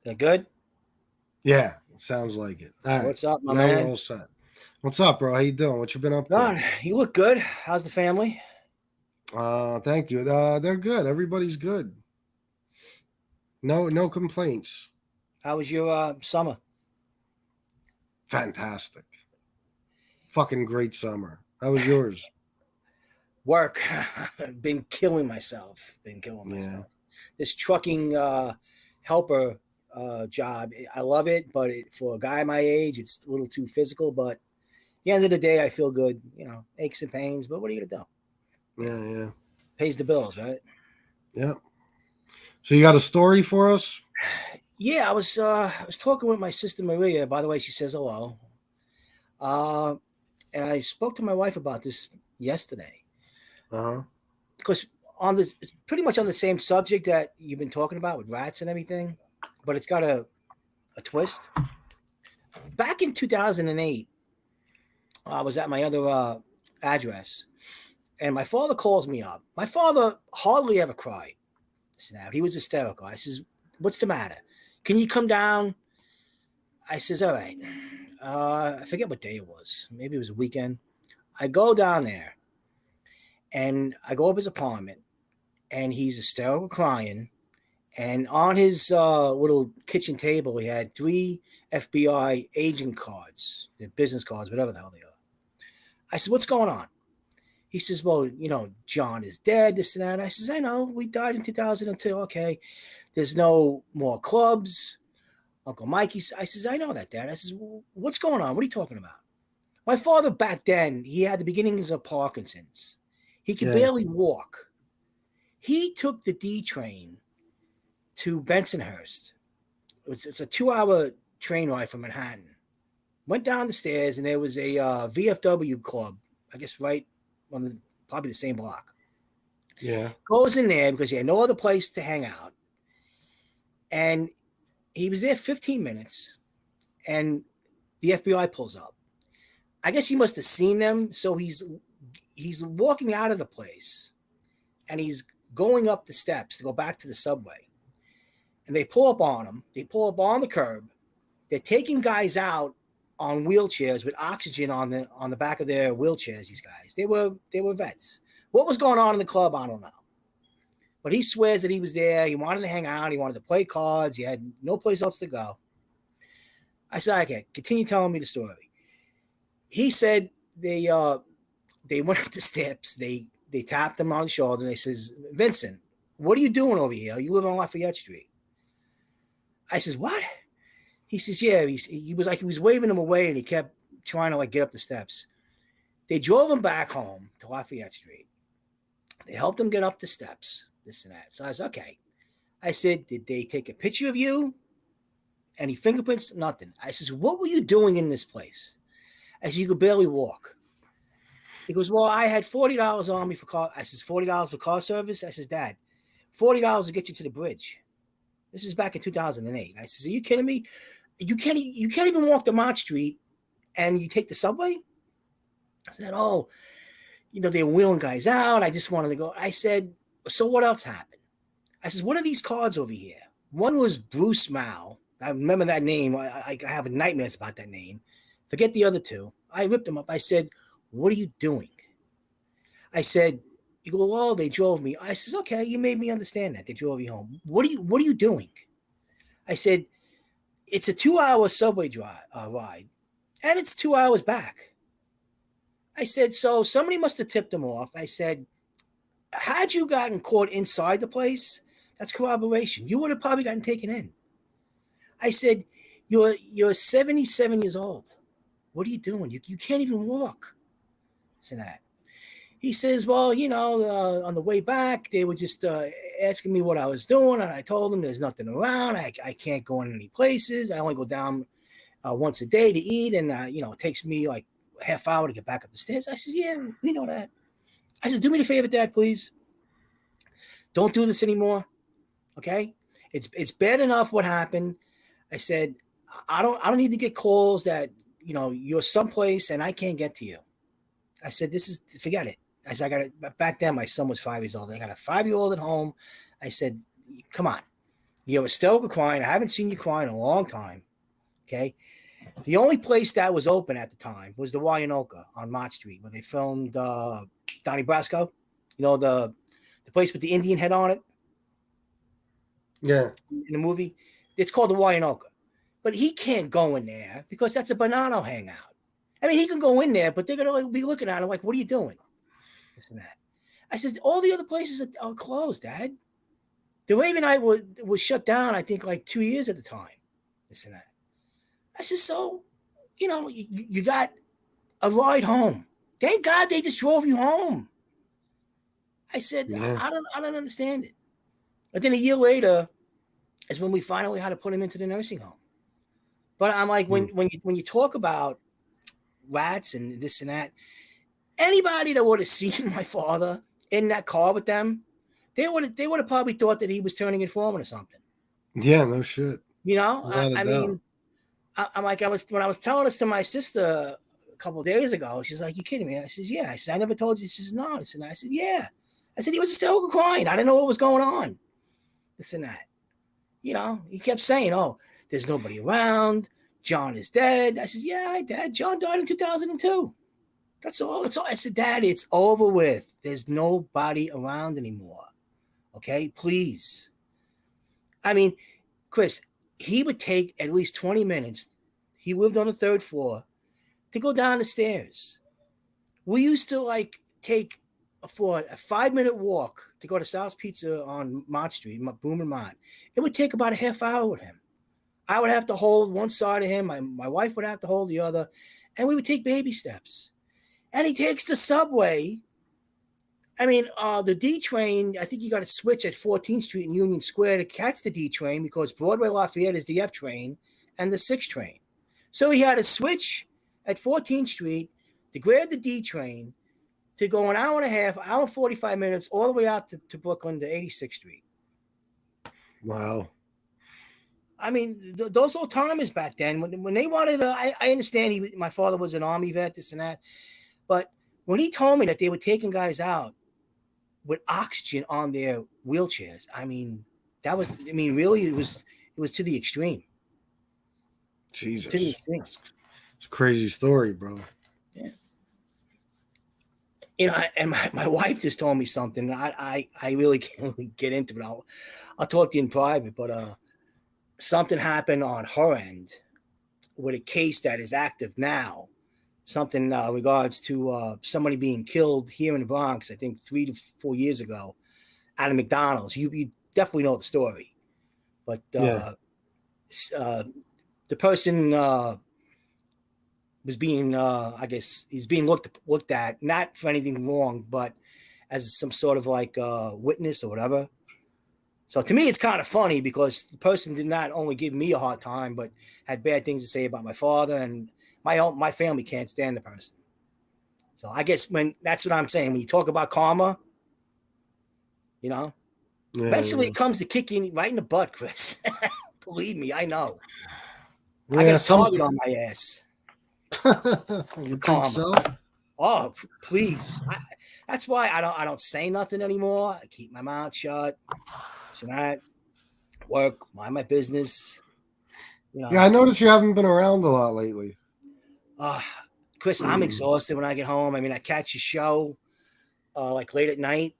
B: That good?
A: Yeah, it sounds like it. All right.
B: What's up, my
A: now
B: man?
A: We're all set. What's up, bro? How you doing? What you been up to?
B: Don, you look good. How's the family?
A: Thank you. They're good. Everybody's good. No complaints.
B: How was your summer?
A: Fantastic. Fucking great summer. How was yours?
B: Work. Been killing myself. This trucking helper job, I love it, but for a guy my age, it's a little too physical. But at the end of the day, I feel good. You know, aches and pains, but what are you gonna do?
A: Yeah.
B: Pays the bills, right?
A: Yeah. So you got a story for us?
B: Yeah, I was talking with my sister Maria. By the way, she says hello. And I spoke to my wife about this yesterday. Because it's pretty much on the same subject that you've been talking about with rats and everything, but it's got a twist. Back in 2008, I was at my other address, and my father calls me up. My father hardly ever cried. Now he was hysterical. I says, "What's the matter? Can you come down?" I says, "All right." I forget what day it was. Maybe it was a weekend. I go down there, and I go up his apartment, and he's hysterical crying. And on his little kitchen table, he had 3 FBI agent cards, business cards, whatever the hell they are. I said, "What's going on?" He says, "Well, you know, John is dead, this and that." I says, "I know. We died in 2002. Okay. There's no more clubs. Uncle Mikey, I says, I know that, Dad. I says, what's going on? What are you talking about? My father back then, he had the beginnings of Parkinson's. He could barely walk. He took the D train to Bensonhurst. It's a 2-hour train ride from Manhattan. Went down the stairs, and there was a VFW club, I guess right on probably the same block.
A: Yeah.
B: Goes in there because he had no other place to hang out. And he was there 15 minutes, and the FBI pulls up. I guess he must have seen them, so he's walking out of the place, and he's going up the steps to go back to the subway. And they pull up on him. They pull up on the curb. They're taking guys out on wheelchairs with oxygen on the back of their wheelchairs. These guys, they were vets. What was going on in the club, I don't know. But he swears that he was there. He wanted to hang out. He wanted to play cards. He had no place else to go. I said, okay, continue telling me the story. He said they went up the steps. They tapped him on the shoulder, and they says, Vincent, what are you doing over here? You live on Lafayette Street. I says, what? He says, yeah. He was waving him away, and he kept trying to get up the steps. They drove him back home to Lafayette Street. They helped him get up the steps, this and that. So I was okay. I said, did they take a picture of you? Any fingerprints? Nothing. I says, what were you doing in this place? I said, you could barely walk. He goes, well, I had $40 on me for car. I says, $40 for car service? I says, Dad, $40 will get you to the bridge. This is back in 2008. I says, are you kidding me? You can't even walk to Mott Street and you take the subway? I said, oh, they were wheeling guys out. I just wanted to go. I said, so what else happened? I says, what are these cards over here? One was Bruce Mal. I remember that name. I have nightmares about that name. Forget the other two. I ripped them up. I said, what are you doing? I said, you go, well, they drove me. I says, okay, you made me understand that. They drove you home. What are you doing? I said, it's a 2-hour subway ride, and it's 2 hours back. I said, so somebody must have tipped them off. I said, had you gotten caught inside the place, that's corroboration. You would have probably gotten taken in. I said, you're 77 years old. What are you doing? You can't even walk. So that. He says, well, on the way back, they were just asking me what I was doing. And I told them there's nothing around. I can't go in any places. I only go down once a day to eat. And, it takes me like a half hour to get back up the stairs. I says, yeah, we know that. I says, do me a favor, Dad, please. Don't do this anymore. Okay? It's bad enough what happened. I said, I don't need to get calls that, you're someplace and I can't get to you. I said, forget it. I said, back then my son was 5 years old. I got a 5-year-old at home. I said, come on. You're hysterical crying. I haven't seen you cry in a long time. Okay. The only place that was open at the time was the Wyandotte on Mott Street where they filmed Donnie Brasco. The place with the Indian head on it.
A: Yeah.
B: In the movie. It's called the Wyandotte. But he can't go in there because that's a Bonanno hangout. I mean, he can go in there, but they're going to be looking at him like, what are you doing? This and that. I said, all the other places are closed, Dad. The Raven Eye was shut down, I think, like 2 years at the time. This and that. I said, so, you got a ride home. Thank God they just drove you home. I said, yeah. I don't understand it. But then a year later is when we finally had to put him into the nursing home. But I'm like, when you talk about rats and this and that, anybody that would have seen my father in that car with them, they would have probably thought that he was turning informant or something.
A: Yeah, no shit.
B: I mean, I'm like, when I was telling this to my sister a couple of days ago, she's like, you kidding me? I says, yeah. I said, I never told you. She says, no. I said, yeah. I said, he was still crying. I didn't know what was going on. This and that. He kept saying, oh, there's nobody around. John is dead. I says, yeah, Dad. John died in 2002. That's all. I said, Dad, it's over with. There's nobody around anymore. Okay, please. I mean, Chris, he would take at least 20 minutes. He lived on the 3rd floor to go down the stairs. We used to take for a 5-minute walk to go to Sal's Pizza on Mott Street, Boom and Mott. It would take about a half hour with him. I would have to hold one side of him. My wife would have to hold the other. And we would take baby steps. And he takes the subway. I mean, the D train, I think you got to switch at 14th Street and Union Square to catch the D train because Broadway Lafayette is the F train and the 6 train. So he had to switch at 14th Street to grab the D train to go an hour and a half, hour and 45 minutes, all the way out to Brooklyn to 86th Street.
A: Wow.
B: I mean, those old timers back then, when they wanted to, I understand my father was an Army vet, this and that. But when he told me that they were taking guys out with oxygen on their wheelchairs, I mean, really, it was to the extreme.
A: Jesus.
B: To the extreme.
A: It's a crazy story, bro.
B: Yeah. You know, and my wife just told me something. I really can't really get into it. I'll talk to you in private, but something happened on her end with a case that is active now. Something regards to somebody being killed here in the Bronx, I think 3 to 4 years ago, at a McDonald's. You definitely know the story, but the person was being, I guess, he's being looked at not for anything wrong, but as some sort of like witness or whatever. So to me, it's kind of funny because the person did not only give me a hard time, but had bad things to say about my father, and my family can't stand the person. So I guess that's what I'm saying. When you talk about karma, you know, eventually it comes to kick you right in the butt, Chris. Believe me, I know. Yeah, I got a target on my ass.
A: You think so?
B: Oh, please. That's why I don't say nothing anymore. I keep my mouth shut. Tonight, work, mind my business. You know.
A: Yeah, I noticed you haven't been around a lot lately.
B: Chris, I'm exhausted when I get home. I mean, I catch a show like late at night,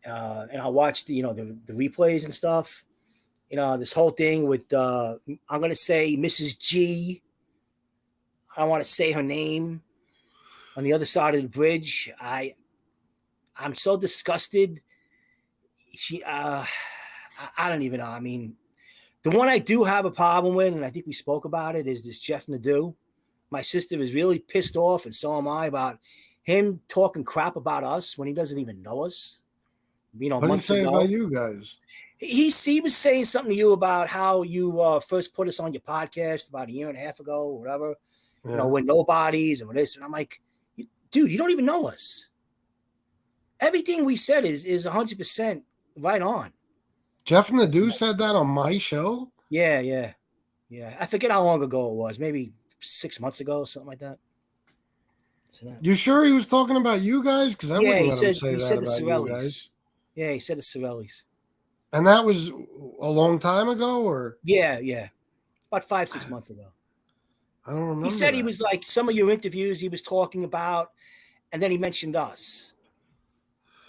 B: and I'll watch the replays and stuff. You know, this whole thing with I'm gonna say Mrs. G. I don't want to say her name. On the other side of the bridge, I'm so disgusted. I don't even know. I mean, the one I do have a problem with, and I think we spoke about it, is this Jeff Nadeau. My sister is really pissed off, and so am I, about him talking crap about us when he doesn't even know us. You know,
A: what did he say about you guys?
B: He was saying something to you about how you first put us on your podcast about a year and a half ago or whatever. Yeah. You know, we're nobodies and this. And I'm like, dude, you don't even know us. Everything we said is 100% right on.
A: Jeff Nadeau said that on my show?
B: Yeah. I forget how long ago it was. Maybe 6 months ago or something like that.
A: You sure he was talking about you guys? Because I wouldn't let him say that about you guys.
B: Yeah, he said the Sorellis.
A: And that was a long time ago, or?
B: Yeah. About 5-6 months ago.
A: I don't remember.
B: He said he was like, some of your interviews he was talking about, and then he mentioned us.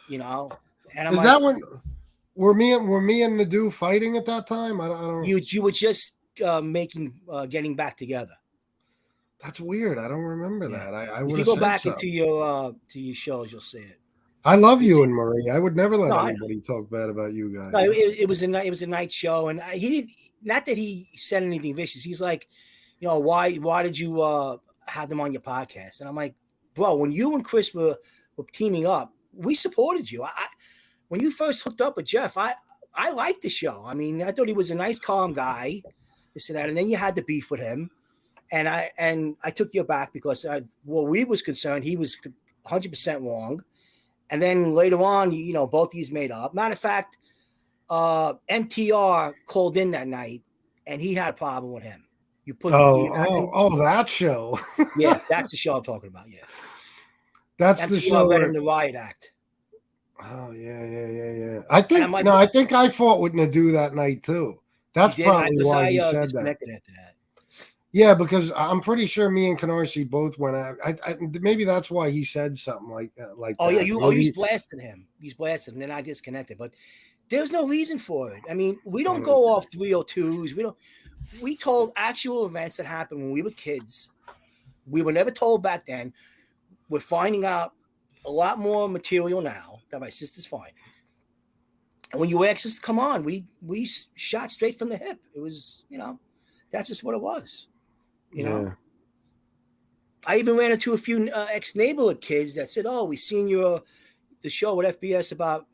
B: You know? And I'm
A: is that when were me and Nadeau fighting at that time? I don't.
B: You were just getting back together.
A: That's weird. I don't remember that. I would.
B: If you go back into your shows, you'll see it.
A: I love you and Marie. I would never let anybody talk bad about you guys.
B: No, it was a night show, and he didn't. Not that he said anything vicious. He's like, you know, why did you have them on your podcast? And I'm like, bro, when you and Chris were teaming up, we supported you. When you first hooked up with Jeff, I liked the show. I mean, I thought he was a nice, calm guy, this and that. And then you had the beef with him, and I took you back because we was concerned he was 100% wrong. And then later on, you know, both these made up. Matter of fact, NTR called in that night, and he had a problem with him. You put
A: that show.
B: Yeah, that's the show I'm talking about. Yeah,
A: that's NTR the show.
B: Read him the riot act.
A: Oh yeah. I think I fought with Nadeau that night too. That's probably why he said that.
B: After that.
A: Yeah, because I'm pretty sure me and Canarsie both went out. Maybe that's why he said something like that.
B: Yeah, you blasted him. He's blasted him, and then I disconnected. But there's no reason for it. I mean, we don't go off 302s. We told actual events that happened when we were kids. We were never told back then. We're finding out a lot more material now that my sister's finding. And when you asked us to come on, we shot straight from the hip. It was, you know. That's just what it was. You
A: Yeah.
B: know. I even ran into a few ex-neighborhood kids that said, "Oh, we seen the show with FBS about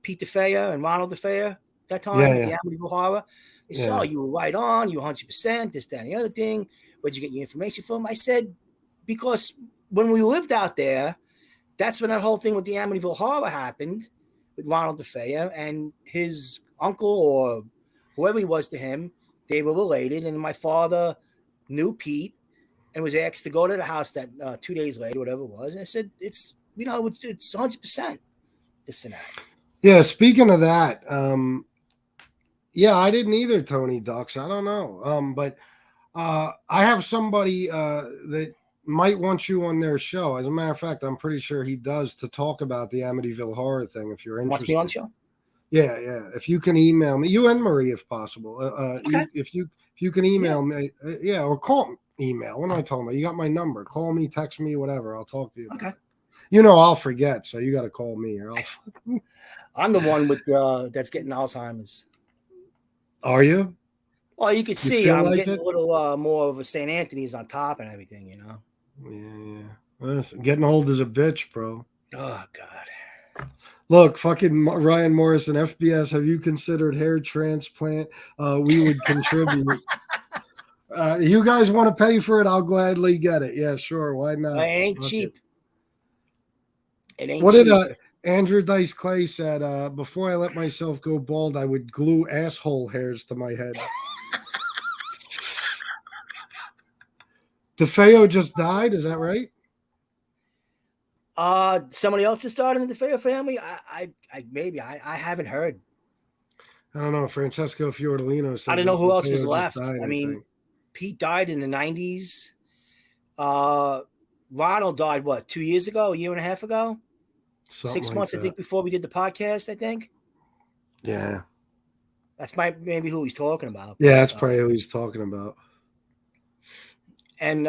B: Pete DeFeo and Ronald DeFeo that time
A: Yeah,
B: with
A: yeah.
B: the Amityville Horror. They saw
A: Yeah.
B: you were right on, you 100%, this, that, and the other thing. Where'd you get your information from?" I said, because when we lived out there, that's when that whole thing with the Amityville Horror happened with Ronald DeFeo and his uncle or whoever he was to him. They were related, and my father knew Pete and was asked to go to the house that 2 days later, whatever it was. And I said, it's 100% this and that.
A: Yeah. Speaking of that, yeah, I didn't either, Tony Ducks. I don't know. But I have somebody that might want you on their show. As a matter of fact, I'm pretty sure he does, to talk about the Amityville Horror thing. If you're
B: Wants
A: interested,
B: me on the show?
A: yeah, yeah. If you can email me, you and Marie, if possible.
B: Okay.
A: If you can email me, yeah, or call email. What am I talking about? You got my number. Call me, text me, whatever. I'll talk to you.
B: Okay.
A: You know, I'll forget, so you got to call me, or I'll.
B: I'm the one with that's getting Alzheimer's.
A: Are you?
B: Well, you can see
A: feel
B: I'm
A: like
B: getting
A: it?
B: a little more of a St. Anthony's on top and everything, you know.
A: Yeah, yeah. Listen, getting old is a bitch, bro.
B: Oh God.
A: Look, fucking Ryan Morrison, FBS. Have you considered hair transplant? We would contribute. You guys want to pay for it? I'll gladly get it. Yeah, sure. Why not?
B: It ain't cheap. It ain't
A: What
B: cheap.
A: did Andrew Dice Clay said? Before I let myself go bald, I would glue asshole hairs to my head. DeFeo just died. Is that right?
B: Somebody else is starting in the DeFeo family. I haven't heard.
A: I don't know. Francesco Fiordolino said
B: I don't know who else was
A: DeFeo
B: left.
A: died,
B: I mean, Pete died in the 90s. Ronald died, what, 2 years ago, a year and a half ago?
A: Something
B: 6
A: like
B: months,
A: that.
B: I think, before we did the podcast, I think.
A: Yeah.
B: That's maybe who he's talking about.
A: Yeah, that's probably who he's talking about.
B: And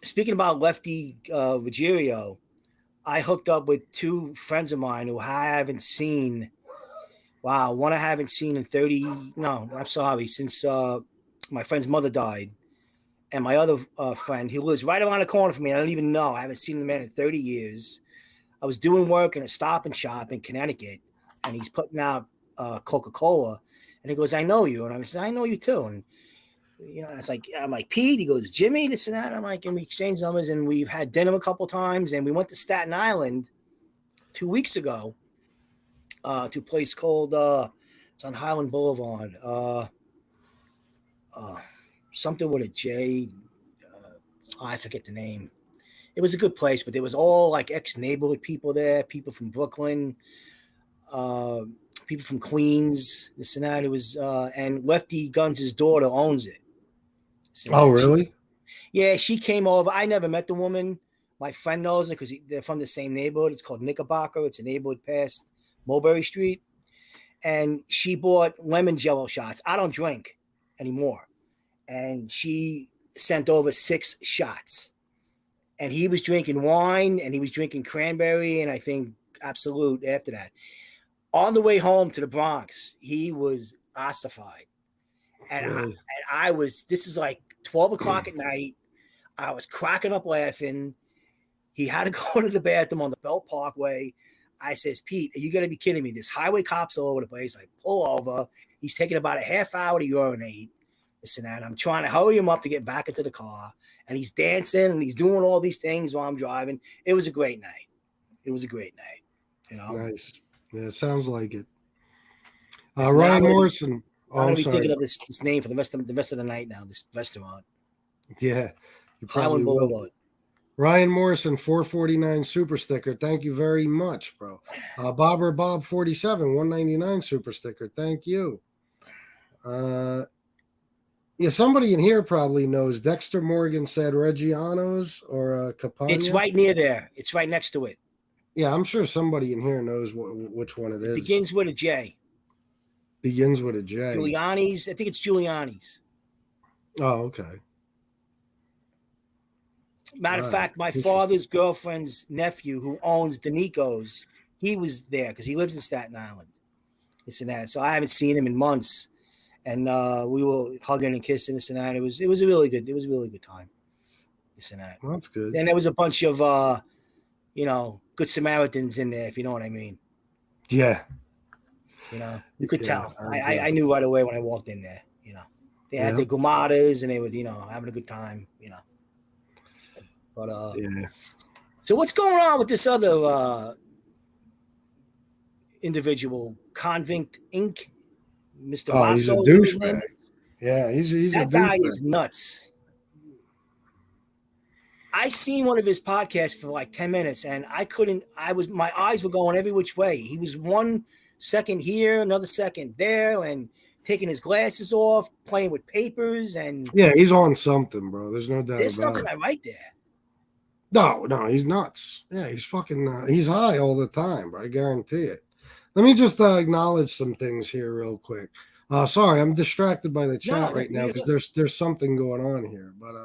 B: speaking about Lefty Ruggiero, I hooked up with two friends of mine who I haven't seen. Wow, one I haven't seen in 30. No, I'm sorry, since my friend's mother died. And my other friend, he lives right around the corner from me. I don't even know. I haven't seen the man in 30 years. I was doing work in a Stop and Shop in Connecticut, and he's putting out Coca-Cola. And he goes, "I know you." And I said, "I know you too." And you know, I'm like, "Pete." He goes, "Jimmy," this and that. And I'm like, and we exchanged numbers, and we've had dinner a couple times, and we went to Staten Island 2 weeks ago to a place called it's on Highland Boulevard. Something with a J. I forget the name. It was a good place, but there was all like ex-neighborhood people there, people from Brooklyn, people from Queens, this and that. It was and Lefty Guns' daughter owns it. So
A: Oh, really?
B: She came over. I never met the woman. My friend knows her because they're from the same neighborhood. It's called Knickerbocker. It's a neighborhood past Mulberry Street. And she bought lemon Jello shots. I don't drink anymore. And she sent over 6 shots. And he was drinking wine and he was drinking cranberry and I think Absolute after that. On the way home to the Bronx, he was ossified. And
A: Really?
B: I was, this is like 12 o'clock at night. I was cracking up laughing. He had to go to the bathroom on the Belt Parkway. I says, "Pete, are you going to be kidding me? There's highway cops all over the place." I pull over. He's taking about a half hour to urinate. This and that. I'm trying to hurry him up to get back into the car. And he's dancing and he's doing all these things while I'm driving. It was a great night. It was a great night. You know?
A: Nice. Yeah, it sounds like it.
B: Now
A: Ryan Morrison.
B: I'm going to be thinking of this name for the rest of the night now, this restaurant.
A: Yeah, you probably
B: Highland
A: will.
B: Boulevard.
A: Ryan Morrison, 449 super sticker. Thank you very much, bro. Bobber Bob 47, 199 super sticker. Thank you. Yeah, somebody in here probably knows. Dexter Morgan said Reggiano's or Capania.
B: It's right near there. It's right next to it.
A: Yeah, I'm sure somebody in here knows which one it is.
B: Begins with a J.
A: Begins with a J.
B: Giuliani's. I think it's Giuliani's.
A: Oh, okay.
B: Matter of fact, my father's girlfriend's nephew, who owns Danico's, he was there because he lives in Staten Island. This and that. So I haven't seen him in months. and we were hugging and kissing this and that. It was a really good time. This and that.
A: Well, that's good.
B: And there was a bunch of good Samaritans in there, if you know what I mean.
A: Yeah.
B: You could tell. I knew right away when I walked in there. They had their gumadas and they were having a good time. But so what's going on with this other individual, Convict Inc., Mr.
A: Oh, he's a
B: Rosso?
A: douchebag. Yeah, he's
B: that
A: a
B: guy
A: douchebag.
B: is nuts. I seen one of his podcasts for like 10 minutes and my eyes were going every which way. He was 1 second here, another second there, and taking his glasses off, playing with papers, and
A: yeah, he's on something, bro. There's no doubt.
B: There's
A: about
B: something
A: it.
B: right there.
A: No, he's nuts. Yeah, he's fucking. He's high all the time, bro. I guarantee it. Let me just acknowledge some things here real quick. Sorry, I'm distracted by the chat right now because there's something going on here. But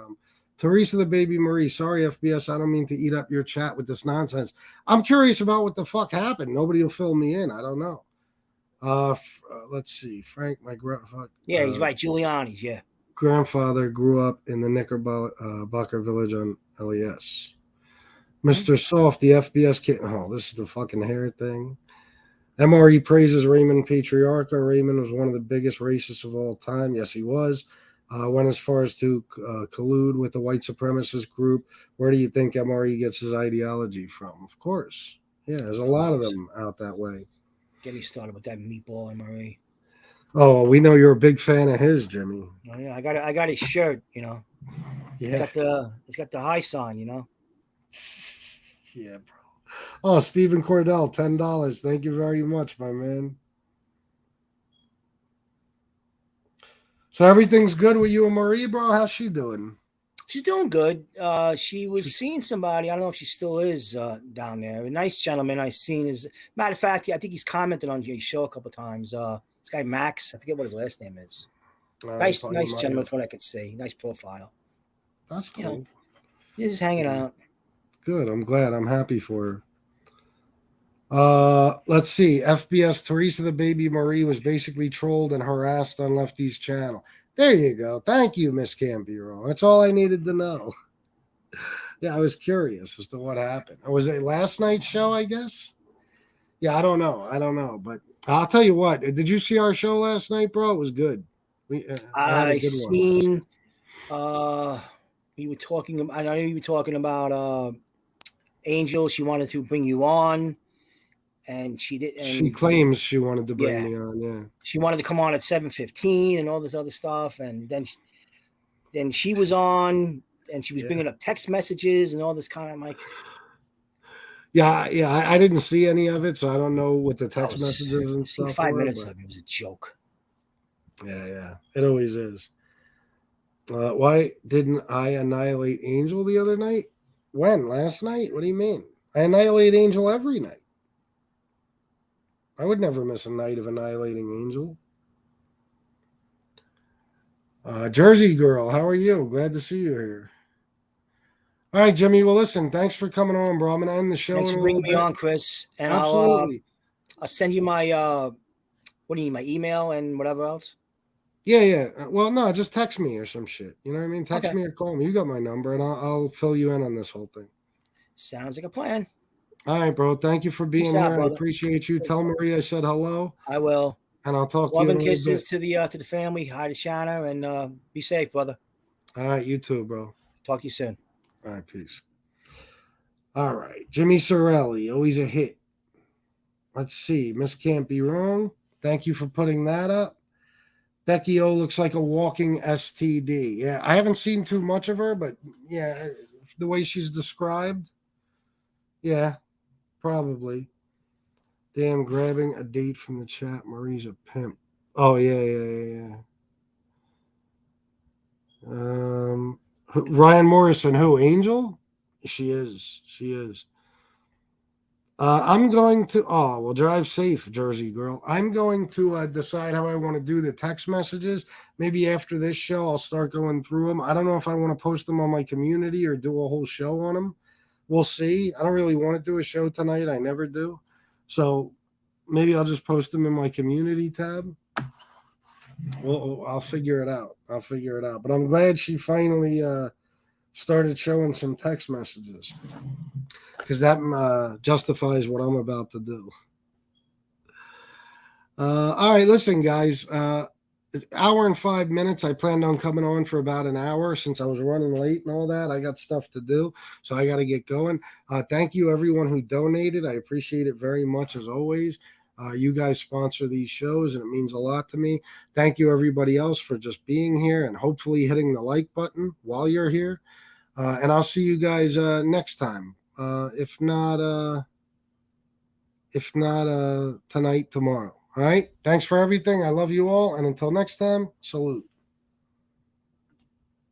A: Teresa the Baby Marie, sorry FBS, I don't mean to eat up your chat with this nonsense. I'm curious about what the fuck happened. Nobody will fill me in. I don't know. Let's see. Frank, my grandfather.
B: Yeah, he's right. Giuliani's, yeah.
A: Grandfather grew up in the Knickerbocker village on LES. Mr. Soft, the FBS kitten. Oh, this is the fucking hair thing. MRE praises Raymond Patriarca. Raymond was one of the biggest racists of all time. Yes, he was. Went as far as to collude with the white supremacist group. Where do you think MRE gets his ideology from? Of course. Yeah, there's a lot of them out that way.
B: Get me started with that meatball MRE.
A: Oh, we know you're a big fan of his, Jimmy.
B: Oh, yeah, I got his shirt, Yeah. It's got the high sign,
A: Yeah, bro. Oh, Stephen Cordell, $10. Thank you very much, my man. So everything's good with you and Marie, bro? How's she doing?
B: She's doing good. She was seeing somebody. I don't know if she still is down there. A nice gentleman I seen is. Matter of fact, I think he's commented on your show a couple of times. This guy Max, I forget what his last name is. Nice gentleman from what I could see. Nice profile.
A: That's cool.
B: He's just hanging out.
A: Good. I'm glad. I'm happy for her. Let's see. FBS Teresa the Baby Marie was basically trolled and harassed on Lefty's channel. There you go. Thank you, Miss Campiro. That's all I needed to know. Yeah, I was curious as to what happened. Was it last night's show, I guess? Yeah, I don't know. But I'll tell you what. Did you see our show last night, bro? It was good.
B: I seen. We were talking. I know you were talking about Angel. She wanted to bring you on. And she did. And
A: she claims she wanted to bring me on. Yeah,
B: she wanted to come on at 7:15 and all this other stuff. And then she was on, and she was bringing up text messages and all this kind of like.
A: Yeah. I didn't see any of it, so I don't know what the text messages and stuff.
B: 5 minutes of it was a joke.
A: Yeah, it always is. Why didn't I annihilate Angel the other night? When? Last night? What do you mean? I annihilate Angel every night. I would never miss a night of annihilating Angel. Jersey girl, how are you? Glad to see you here. All right, Jimmy. Well, listen, thanks for coming on, bro. I'm going to end the show.
B: Thanks for bringing me on, Chris. And
A: absolutely.
B: I'll send you my, what do you need, my email and whatever else?
A: Yeah. Well, no, just text me or some shit. You know what I mean? Text me or call me. You got my number, and I'll fill you in on this whole thing.
B: Sounds like a plan.
A: All right, bro. Thank you for being here. I appreciate you. Tell Marie I said hello.
B: I will.
A: And I'll talk to you.
B: Love and kisses to the family. Hi to Shanna, and be safe, brother.
A: All right, you too, bro.
B: Talk to you soon.
A: All right, peace. All right, Jimmy Sorelli, always a hit. Let's see. Miss Can't Be Wrong. Thank you for putting that up. Becky O looks like a walking STD. Yeah, I haven't seen too much of her, but yeah, the way she's described, yeah, probably. Damn, grabbing a date from the chat. Marie's a pimp. Oh, yeah. Ryan Morrison, who? Angel? She is. I'm going to, drive safe, Jersey girl. I'm going to decide how I want to do the text messages. Maybe after this show, I'll start going through them. I don't know if I want to post them on my community or do a whole show on them. We'll see. I don't really want to do a show tonight. I never do. So maybe I'll just post them in my community tab. Well, I'll figure it out. But I'm glad she finally started showing some text messages, because that justifies what I'm about to do. All right, listen, guys. Hour and 5 minutes. I planned on coming on for about an hour since I was running late and all that. I got stuff to do, so I got to get going. Thank you, everyone who donated. I appreciate it very much, as always. You guys sponsor these shows, and it means a lot to me. Thank you, everybody else, for just being here and hopefully hitting the like button while you're here. And I'll see you guys next time. If not tonight, tomorrow. All right. Thanks for everything. I love you all. And until next time, salute.